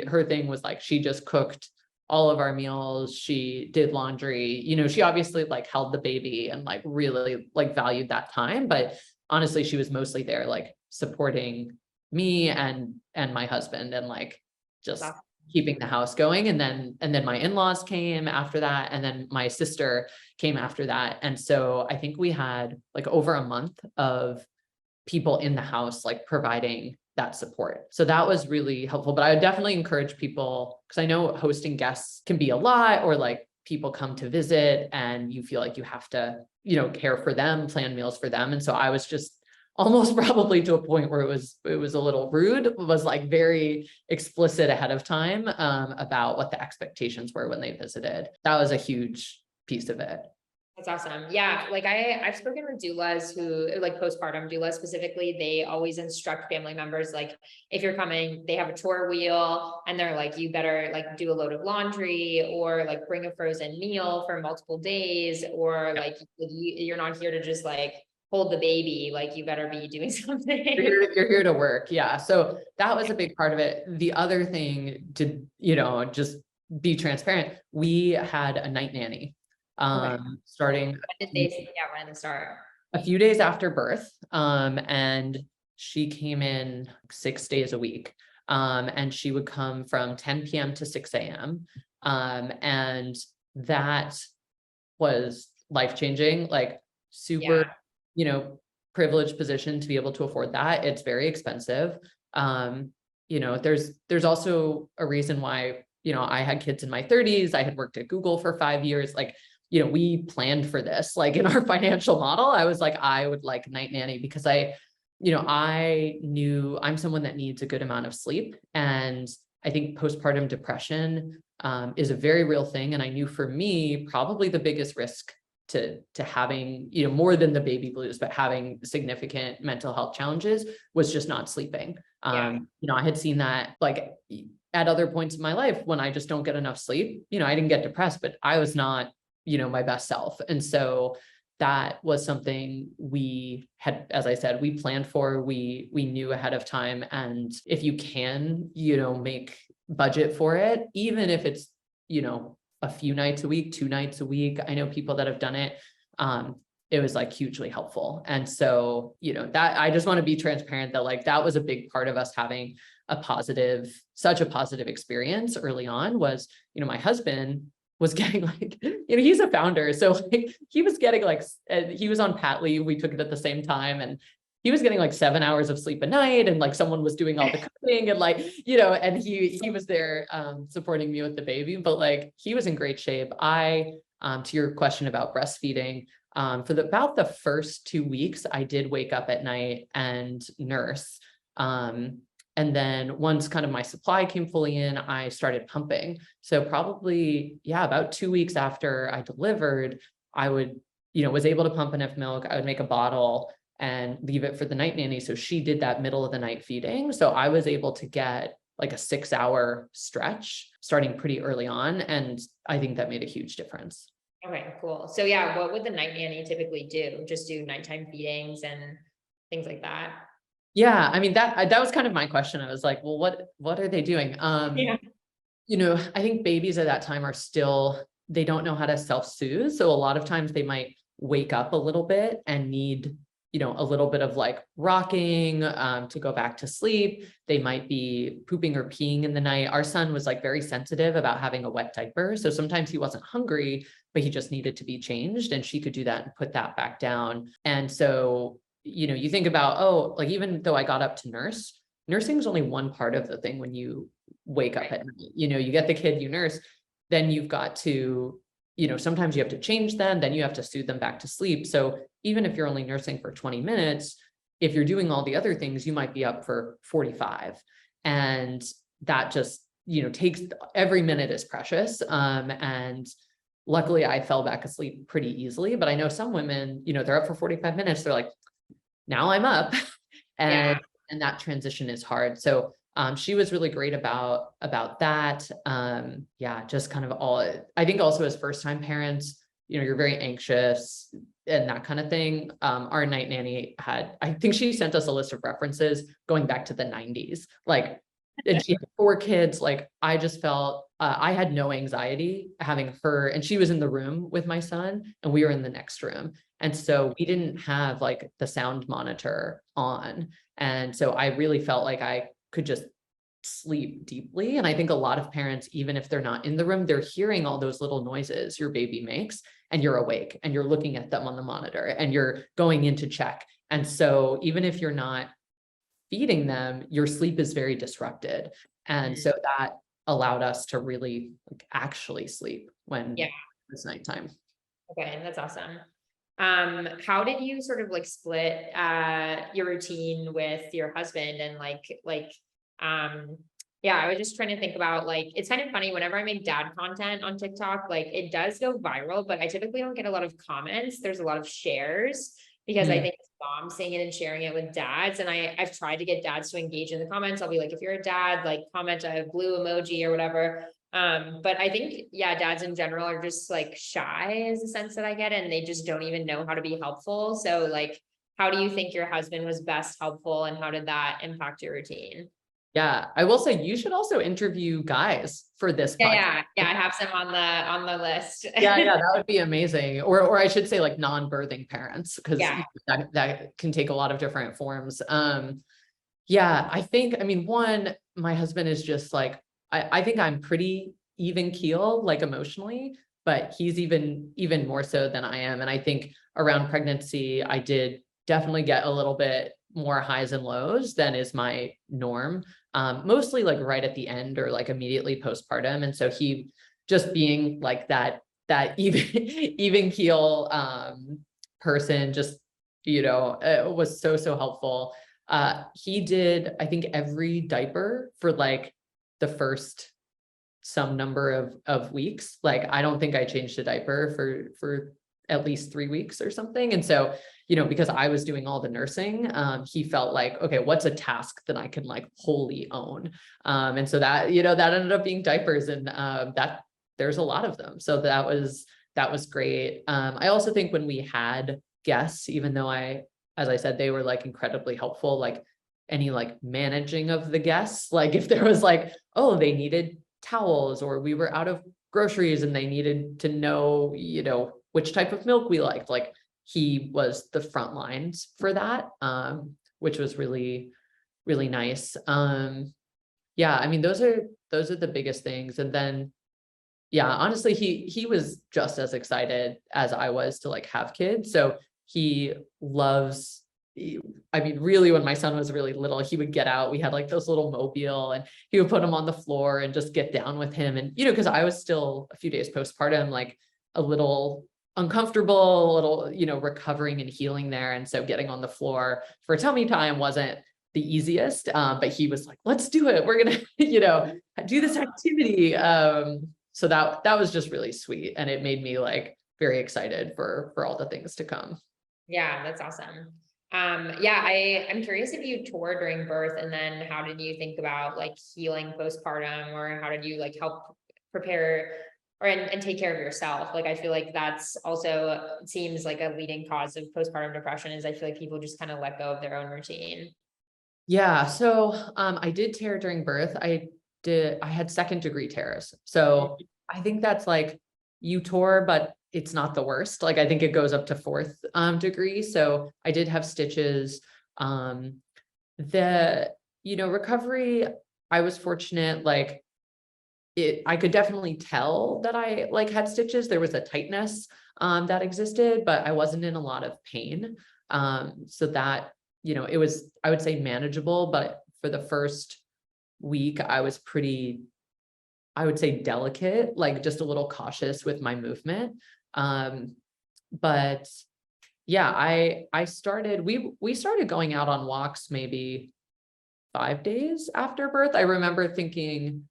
her thing was like, she just cooked all of our meals. She did laundry, she obviously like held the baby and like really like valued that time. But honestly, she was mostly there, like supporting me and my husband, and like just keeping the house going. And then my in-laws came after that. And then my sister came after that. And so I think we had like over a month of people in the house, like providing that support. So that was really helpful. But I would definitely encourage people, because I know hosting guests can be a lot, or like people come to visit and you feel like you have to, care for them, plan meals for them. And so I was just almost probably to a point where it was a little rude, was like very explicit ahead of time about what the expectations were when they visited. That was a huge piece of it. That's awesome. Yeah. Like I've spoken with doulas who, like postpartum doulas specifically, they always instruct family members, like if you're coming, they have a chore wheel and they're like, you better like do a load of laundry, or like bring a frozen meal for multiple days, or like you're not here to just like hold the baby, like you better be doing something. You're here to work. Yeah. So that was a big part of it. The other thing to, just be transparent, we had a night nanny. Starting when did they start? A few days after birth. And she came in 6 days a week. And she would come from 10 p.m. to 6 a.m. And that was life-changing, like super, privileged position to be able to afford that. It's very expensive. There's also a reason why, I had kids in my 30s. I had worked at Google for 5 years. Like, we planned for this, like in our financial model. I was like, I would like a night nanny because I knew I'm someone that needs a good amount of sleep. And I think postpartum depression is a very real thing. And I knew for me, probably the biggest risk to having, more than the baby blues, but having significant mental health challenges was just not sleeping. I had seen that like at other points in my life when I just don't get enough sleep, I didn't get depressed, but I was not, my best self. And so that was something we had, as I said, we planned for, we knew ahead of time. And if you can, make budget for it, even if it's, a few nights a week, 2 nights a week. I know people that have done it. It was like hugely helpful. And so, that I just want to be transparent that like, that was a big part of us having such a positive experience early on was, my husband was getting like, he's a founder. So like he was getting like, he was on pat leave. We took it at the same time, and he was getting like 7 hours of sleep a night, and like someone was doing all the cooking and like, and he was there supporting me with the baby, but like he was in great shape. To your question about breastfeeding, for about the first 2 weeks, I did wake up at night and nurse. And then once kind of my supply came fully in, I started pumping. So probably, about 2 weeks after I delivered, I would, was able to pump enough milk. I would make a bottle and leave it for the night nanny. So she did that middle of the night feeding. So I was able to get like a 6-hour stretch starting pretty early on. And I think that made a huge difference. Okay, cool. So what would the night nanny typically do? Just do nighttime feedings and things like that? Yeah, I mean, that was kind of my question. I was like, well, what are they doing? I think babies at that time are still, they don't know how to self-soothe. So a lot of times they might wake up a little bit and need, a little bit of like rocking to go back to sleep. They might be pooping or peeing in the night. Our son was like very sensitive about having a wet diaper. So sometimes he wasn't hungry, but he just needed to be changed, and she could do that and put that back down. And so you think about, like, even though I got up to nursing is only one part of the thing when you wake up at night, you get the kid, you nurse, then you've got to, sometimes you have to change them, then you have to soothe them back to sleep. So even if you're only nursing for 20 minutes, if you're doing all the other things, you might be up for 45. And that just, takes, every minute is precious. And luckily I fell back asleep pretty easily, but I know some women, they're up for 45 minutes. They're like, now I'm up. and that transition is hard. So she was really great about that. Just kind of all, I think also as first-time parents, you're very anxious and that kind of thing. Our night nanny I think she sent us a list of references going back to the 90s. Like, and she had 4 kids. Like, I just felt, I had no anxiety having her, and she was in the room with my son and we were in the next room. And so we didn't have like the sound monitor on. And so I really felt like I could just sleep deeply. And I think a lot of parents, even if they're not in the room, they're hearing all those little noises your baby makes, and you're awake and you're looking at them on the monitor and you're going in to check. And so even if you're not feeding them, your sleep is very disrupted. And so that allowed us to really actually sleep when it's nighttime. Okay, that's awesome. How did you sort of like split your routine with your husband and I was just trying to think about, like, it's kind of funny whenever I make dad content on TikTok, like it does go viral, but I typically don't get a lot of comments. There's a lot of shares because I think it's moms seeing it and sharing it with dads. And I've tried to get dads to engage in the comments. I'll be like, if you're a dad, like comment a blue emoji or whatever. But I think, dads in general are just like shy is the sense that I get, and they just don't even know how to be helpful. So like, how do you think your husband was best helpful, and how did that impact your routine? Yeah, I will say you should also interview guys for this podcast. Yeah, I have some on the list. Yeah, that would be amazing. Or I should say like non-birthing parents, because that can take a lot of different forms. I think, one, my husband is just like, I think I'm pretty even keel, like emotionally, but he's even more so than I am. And I think around pregnancy, I did definitely get a little bit more highs and lows than is my norm. Mostly like right at the end or like immediately postpartum. And so he just being like that even keel person, just, was so helpful. He did, I think, every diaper for like the first some number of weeks. Like, I don't think I changed a diaper for at least 3 weeks or something. And so, because I was doing all the nursing, he felt like, okay, what's a task that I can like wholly own? And so that, that ended up being diapers, and that there's a lot of them. So that was great. I also think when we had guests, even though as I said, they were like incredibly helpful, like any like managing of the guests, like if there was like, oh, they needed towels, or we were out of groceries and they needed to know, which type of milk we liked, like he was the front lines for that, which was really, really nice. Those are the biggest things. And then, honestly, he was just as excited as I was to like have kids. So he loves, really, when my son was really little, he would get out. We had like this little mobile, and he would put him on the floor and just get down with him. And, because I was still a few days postpartum, like a little uncomfortable, a little, recovering and healing there. And so getting on the floor for tummy time wasn't the easiest, but he was like, let's do it. We're going to, do this activity. So that was just really sweet. And it made me like very excited for all the things to come. Yeah, that's awesome. I'm curious if you toured during birth, and then how did you think about like healing postpartum, or how did you like help prepare and take care of yourself? Like, I feel like that's also seems like a leading cause of postpartum depression, is I feel like people just kind of let go of their own routine. Yeah. So, I did tear during birth. I had 2nd-degree tears. So I think that's like you tore, but it's not the worst. Like, I think it goes up to 4th degree. So I did have stitches. Recovery, I was fortunate, like I could definitely tell that I like had stitches. There was a tightness that existed, but I wasn't in a lot of pain. So that, it was, I would say, manageable, but for the first week, I was pretty I would say delicate, like just a little cautious with my movement. But yeah, I started, we started going out on walks maybe 5 days after birth. I remember thinking,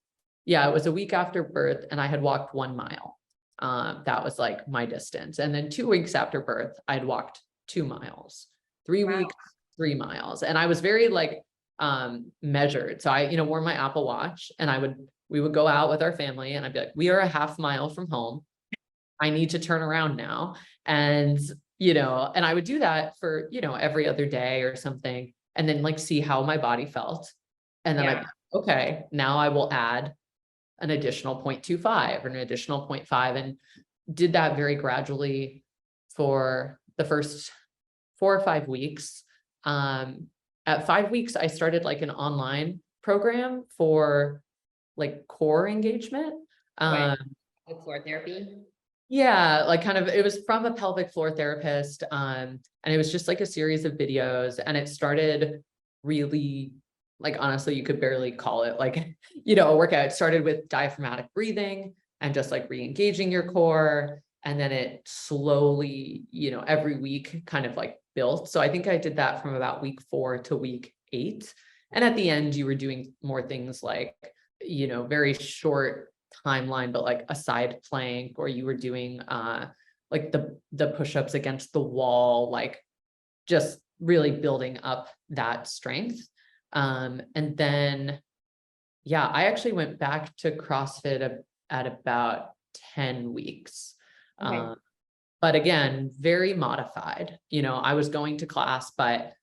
yeah, it was a week after birth and I had walked 1 mile. That was like my distance. And then 2 weeks after birth, I'd walked 2 miles, 3 Wow. weeks, 3 miles. And I was very like, measured. So I, wore my Apple Watch and we would go out with our family and I'd be like, we are a half mile from home. I need to turn around now. And, and I would do that for, every other day or something, and then like see how my body felt. And then I'd be like, okay, now I will add an additional 0.25 or an additional 0.5, and did that very gradually for the first 4 or 5 weeks. At 5 weeks, I started like an online program for like core engagement. Like floor therapy. Yeah, like kind of, it was from a pelvic floor therapist. And it was just like a series of videos, and it started really, like, honestly, you could barely call it like, a workout. It started with diaphragmatic breathing and just like re-engaging your core. And then it slowly, every week kind of like built. So I think I did that from about week 4 to week 8. And at the end, you were doing more things like, very short timeline, but like a side plank, or you were doing like the push-ups against the wall, like just really building up that strength. And then, yeah, I actually went back to CrossFit at about 10 weeks. Okay. But again, very modified. I was going to class, but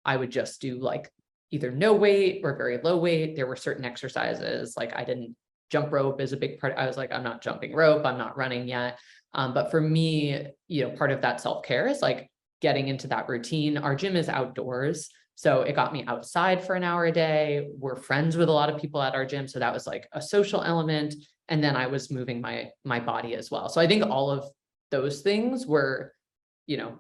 I would just do like either no weight or very low weight. There were certain exercises, like I didn't jump rope is a big part. I was like, I'm not jumping rope, I'm not running yet. But for me, part of that self-care is like getting into that routine. Our gym is outdoors, so it got me outside for an hour a day. We're friends with a lot of people at our gym, so that was like a social element. And then I was moving my body as well. So I think all of those things were,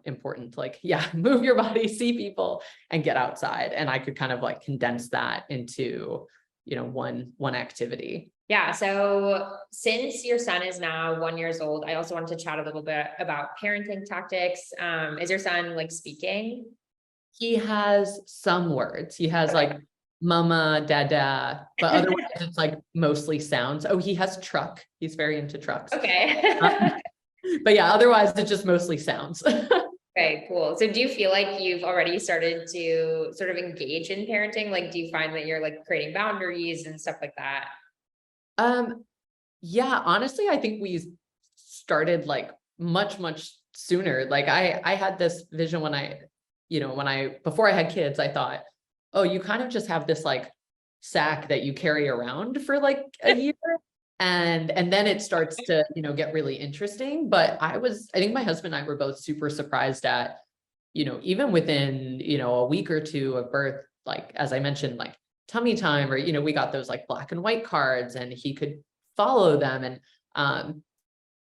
important. Like, yeah, move your body, see people, and get outside. And I could kind of like condense that into, one activity. Yeah. So since your son is now 1 year old, I also wanted to chat a little bit about parenting tactics. Is your son like speaking? He has some words. He has like mama, dada, but otherwise it's like mostly sounds. Oh, he has truck. He's very into trucks. Okay. But yeah, otherwise it's just mostly sounds. Okay, cool. So do you feel like you've already started to sort of engage in parenting? Like, do you find that you're like creating boundaries and stuff like that? Yeah, honestly, I think we started like much, much sooner. Like I had this vision before I had kids, I thought, oh, you kind of just have this like sack that you carry around for like a year. And then it starts to, get really interesting. But I think my husband and I were both super surprised at, even within, a week or two of birth, like, as I mentioned, like tummy time, or, we got those like black and white cards and he could follow them. And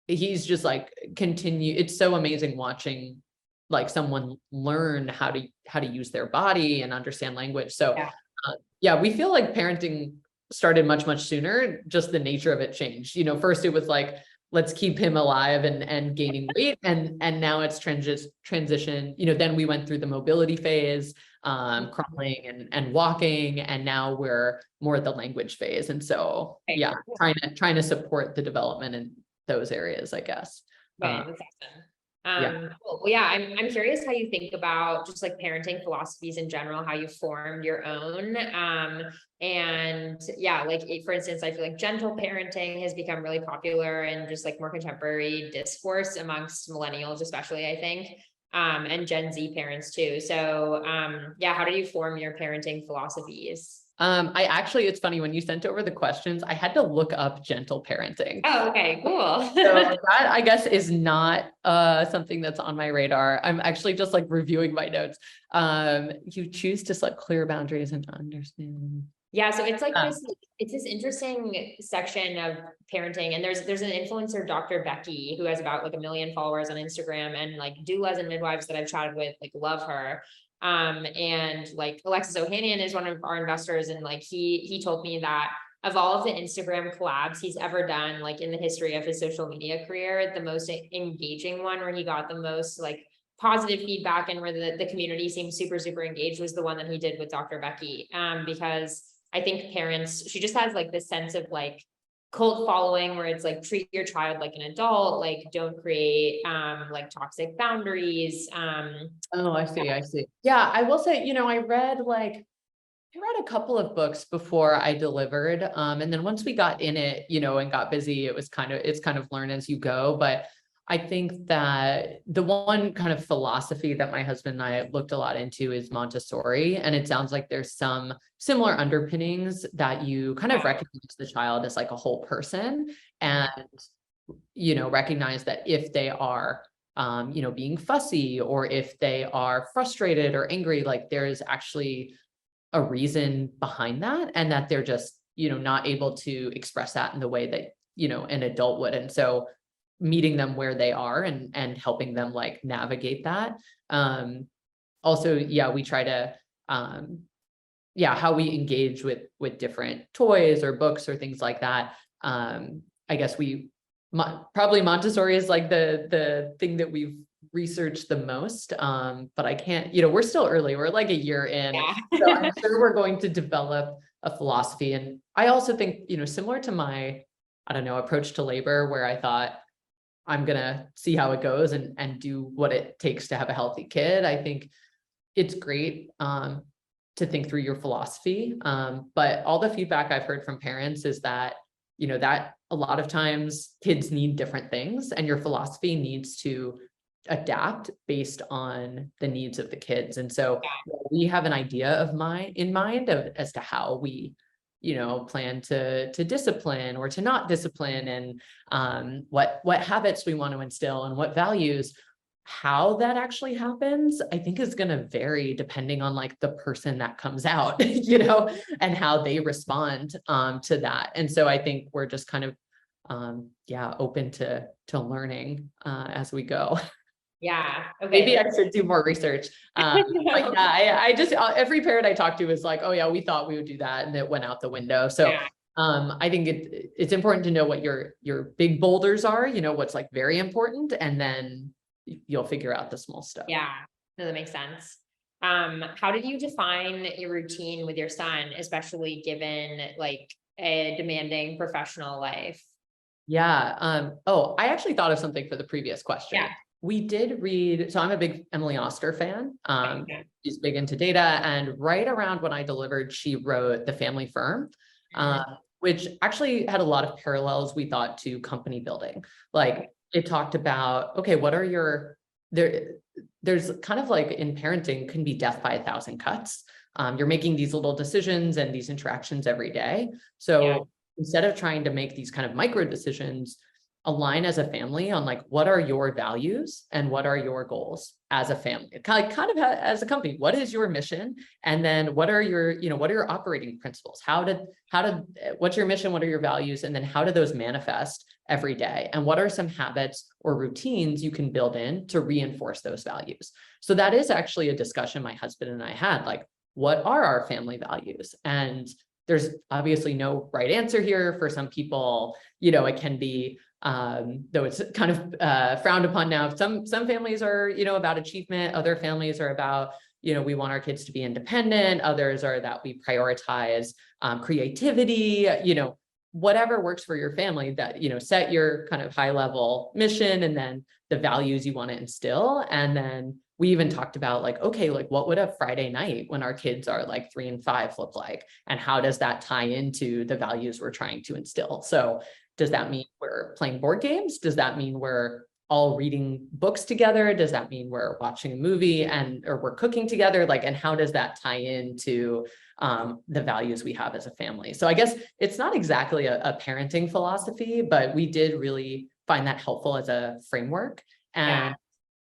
he's just like it's so amazing watching like someone learn how to use their body and understand language. So yeah, we feel like parenting started much, much sooner. Just the nature of it changed. First it was like, let's keep him alive and gaining weight. And now it's transition. Then we went through the mobility phase, crawling and walking. And now we're more at the language phase. And so, yeah, trying to support the development in those areas, I guess. Right, that's awesome. Cool. Well, yeah, I'm curious how you think about just like parenting philosophies in general, how you formed your own. And yeah, like for instance, I feel like gentle parenting has become really popular and just like more contemporary discourse amongst millennials, especially, I think, and Gen Z parents too. So, yeah, how do you form your parenting philosophies? It's funny, when you sent over the questions, I had to look up gentle parenting. Oh, okay, cool. So that, I guess, is not something that's on my radar. I'm actually just like reviewing my notes. You choose to set clear boundaries and understand. Yeah, so it's like it's this interesting section of parenting, and there's an influencer, Dr. Becky, who has about like 1 million followers on Instagram, and like doulas and midwives that I've chatted with like love her. And like Alexis Ohanian is one of our investors, and like he told me that of all of the Instagram collabs he's ever done, like in the history of his social media career, the most engaging one where he got the most like positive feedback and where the community seemed super, super engaged was the one that he did with Dr. Becky. Because I think parents, she just has like this sense of like cult following where it's like, treat your child like an adult, like don't create like toxic boundaries. Oh, I see. I see. Yeah. I will say, I read a couple of books before I delivered. And then once we got in it, and got busy, it's kind of learn as you go. But I think that the one kind of philosophy that my husband and I looked a lot into is Montessori. And it sounds like there's some similar underpinnings that you kind of recognize the child as like a whole person and, recognize that if they are, being fussy or if they are frustrated or angry, like there's actually a reason behind that and that they're just, not able to express that in the way that, an adult would. And so meeting them where they are and helping them like navigate that. Also, yeah, we try to, how we engage with different toys or books or things like that. I guess probably Montessori is like the thing that we've researched the most. But I can't, we're still early. We're like a year in. Yeah. So I'm sure we're going to develop a philosophy. And I also think, similar to my, I don't know, approach to labor, where I thought I'm going to see how it goes and do what it takes to have a healthy kid. I think it's great to think through your philosophy. But all the feedback I've heard from parents is that, that a lot of times kids need different things and your philosophy needs to adapt based on the needs of the kids. And so we have an idea in mind as to how we, plan to discipline or to not discipline and what habits we want to instill and what values. How that actually happens, I think is going to vary depending on like the person that comes out, and how they respond to that. And so I think we're just kind of open to learning as we go. Yeah. Okay. Maybe I should do more research. But yeah, I just, every parent I talked to was like, oh yeah, we thought we would do that. And it went out the window. So I think it's important to know what your big boulders are, what's like very important. And then you'll figure out the small stuff. Yeah, no, that makes sense. How did you define your routine with your son, especially given like a demanding professional life? Yeah. I actually thought of something for the previous question. Yeah. We did read, so I'm a big Emily Oster fan. She's big into data, and right around when I delivered, she wrote The Family Firm, which actually had a lot of parallels, we thought, to company building. Like it talked about, okay, what are there's kind of like in parenting can be death by 1,000 cuts. You're making these little decisions and these interactions every day. So instead of trying to make these kind of micro decisions, align as a family on like, what are your values and what are your goals as a family, kind of as a company, what is your mission? And then what are your operating principles? What's your mission? What are your values? And then how do those manifest every day? And what are some habits or routines you can build in to reinforce those values? So that is actually a discussion my husband and I had, like, what are our family values? And there's obviously no right answer here. For some people, it can be, though it's kind of frowned upon now. Some families are, about achievement. Other families are about, we want our kids to be independent. Others are that we prioritize creativity, whatever works for your family, that, set your kind of high level mission and then the values you want to instill. And then we even talked about like, okay, like what would a Friday night when our kids are like 3 and 5 look like? And how does that tie into the values we're trying to instill? So does that mean we're playing board games? Does that mean we're all reading books together? Does that mean we're watching a movie or we're cooking together? Like, and how does that tie into the values we have as a family? So I guess it's not exactly a parenting philosophy, but we did really find that helpful as a framework. And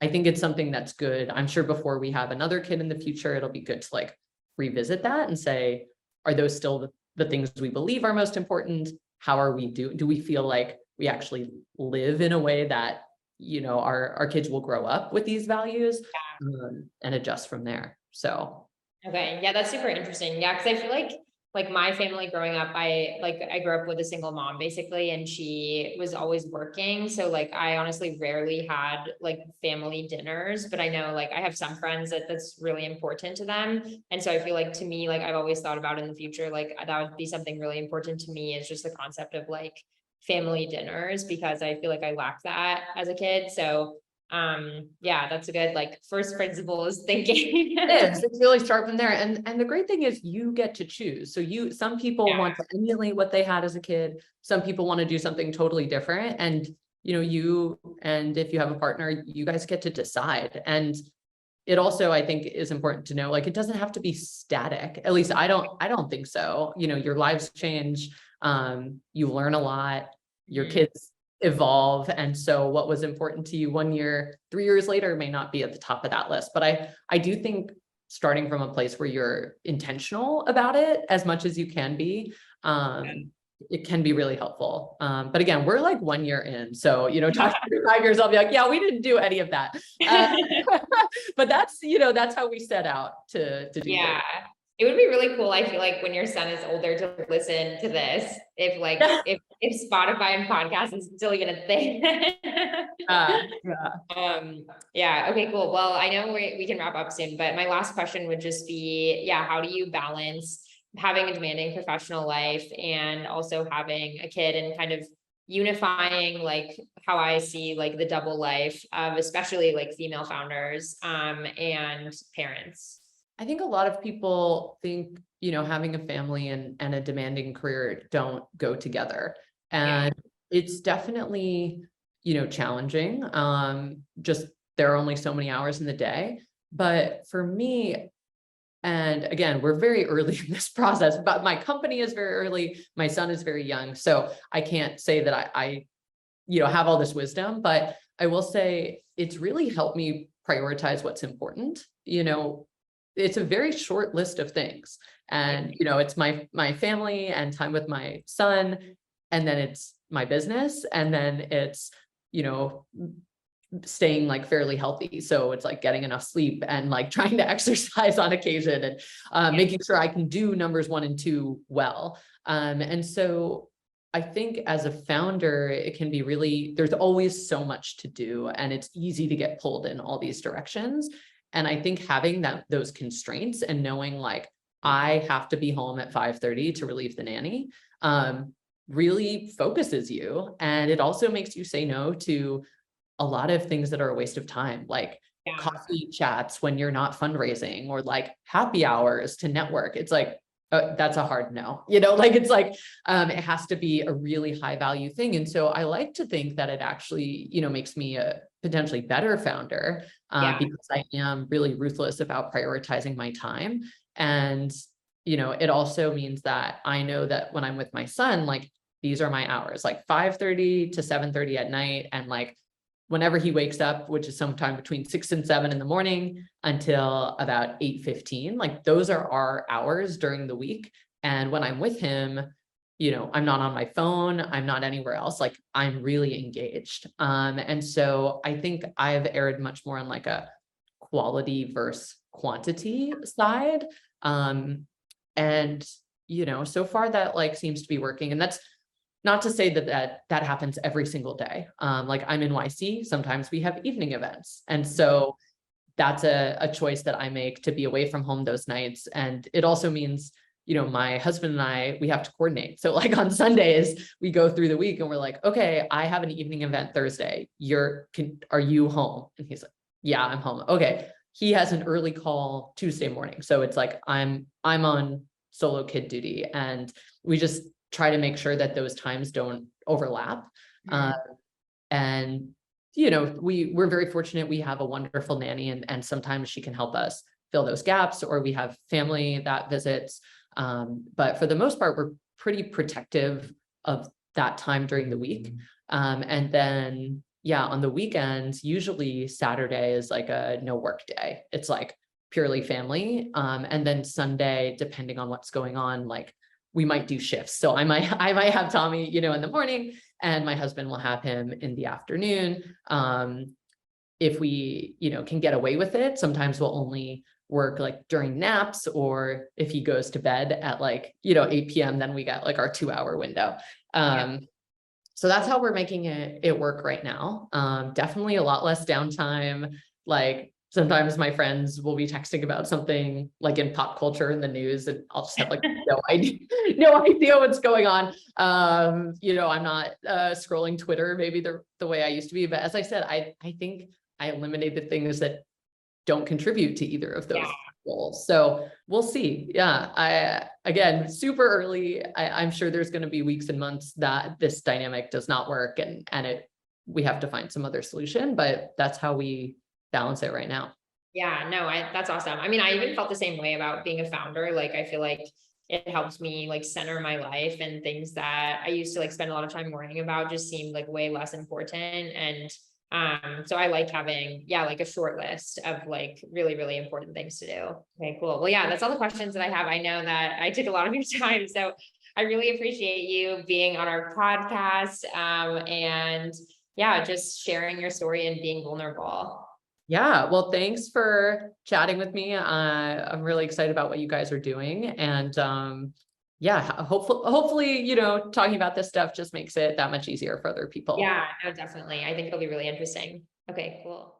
I think it's something that's good. I'm sure before we have another kid in the future, it'll be good to like revisit that and say, are those still the things we believe are most important? How are we do we feel like we actually live in a way that, our kids will grow up with these values and adjust from there. So. Okay. Yeah, that's super interesting. Yeah. Cause I feel like like my family growing up, I grew up with a single mom basically, and she was always working. So like, I honestly rarely had like family dinners, but I know like I have some friends that that's really important to them. And so I feel like to me, like I've always thought about in the future, like that would be something really important to me, is just the concept of like family dinners, because I feel like I lacked that as a kid. So yeah, that's a good like first principles thinking. It is. It's really start from there. And the great thing is you get to choose. So some people Yeah. want to emulate what they had as a kid. Some people want to do something totally different. And, and if you have a partner, you guys get to decide. And it also, I think, is important to know, like, it doesn't have to be static. At least I don't think so. Your lives change. You learn a lot, your kids evolve. And so what was important to you 1 year, 3 years later may not be at the top of that list. But I do think starting from a place where you're intentional about it as much as you can be, it can be really helpful. But again, we're like 1 year in. So, talk to 5 years, I'll be like, yeah, we didn't do any of that. But that's how we set out to do Yeah. this. It would be really cool, I feel like, when your son is older, to listen to this, if like, if Spotify and podcast is still even a thing. Yeah. Yeah. Okay, cool. Well, I know we can wrap up soon, but my last question would just be, yeah, how do you balance having a demanding professional life and also having a kid, and kind of unifying like how I see like the double life of especially like female founders, and parents? I think a lot of people think, having a family and a demanding career don't go together. And it's definitely, challenging. Just there are only so many hours in the day. But for me, and again, we're very early in this process, but my company is very early. My son is very young. So I can't say that I have all this wisdom, but I will say it's really helped me prioritize what's important. It's a very short list of things. And, it's my family and time with my son, and then it's my business. And then it's, staying like fairly healthy. So it's like getting enough sleep and like trying to exercise on occasion, and making sure I can do numbers 1 and 2 well. And so I think as a founder, it can be really, there's always so much to do, and it's easy to get pulled in all these directions. And I think having those constraints and knowing like, I have to be home at 5:30 to relieve the nanny, really focuses you. And it also makes you say no to a lot of things that are a waste of time, like coffee chats when you're not fundraising, or like happy hours to network. It's like, that's a hard no, like, it's like, it has to be a really high value thing. And so I like to think that it actually, makes me a potentially better founder, because I am really ruthless about prioritizing my time. And, it also means that I know that when I'm with my son, like, these are my hours, like 5:30 to 7:30 at night. And like, whenever he wakes up, which is sometime between 6 and 7 in the morning until about 8:15, like those are our hours during the week. And when I'm with him, I'm not on my phone, I'm not anywhere else, like I'm really engaged. And so I think I've erred much more on like a quality versus quantity side. And, so far that like seems to be working. And that's not to say that happens every single day. Like I'm in YC, sometimes we have evening events. And so that's a choice that I make to be away from home those nights. And it also means, my husband and I, we have to coordinate. So like on Sundays, we go through the week and we're like, okay, I have an evening event Thursday. Are you home? And he's like, yeah, I'm home. Okay. He has an early call Tuesday morning. So it's like, I'm on solo kid duty, and we just try to make sure that those times don't overlap. And, we're very fortunate. We have a wonderful nanny, and sometimes she can help us fill those gaps, or we have family that visits. But for the most part, we're pretty protective of that time during the week. And then, on the weekends, usually Saturday is like a no work day. It's like purely family. And then Sunday, depending on what's going on, like we might do shifts. So I might have Tommy, in the morning, and my husband will have him in the afternoon. If we, can get away with it, sometimes we'll only work like during naps, or if he goes to bed at like, 8 p.m., then we got like our 2-hour window. So that's how we're making it work right now. Definitely a lot less downtime. Like sometimes my friends will be texting about something like in pop culture in the news, and I'll just have like no idea what's going on. I'm not scrolling Twitter maybe the way I used to be. But as I said, I think I eliminated things that don't contribute to either of those goals. So we'll see. Yeah. Again, super early. I'm sure there's going to be weeks and months that this dynamic does not work, and we have to find some other solution, but that's how we balance it right now. Yeah, no, that's awesome. I mean, I even felt the same way about being a founder. Like, I feel like it helps me like center my life, and things that I used to like spend a lot of time worrying about just seemed like way less important. And so I like having, like a short list of like really, really important things to do. Okay, cool. Well, yeah, that's all the questions that I have. I know that I took a lot of your time, so I really appreciate you being on our podcast, and just sharing your story and being vulnerable. Yeah. Well, thanks for chatting with me. I'm really excited about what you guys are doing. And hopefully, talking about this stuff just makes it that much easier for other people. Yeah, no, definitely. I think it'll be really interesting. Okay, cool.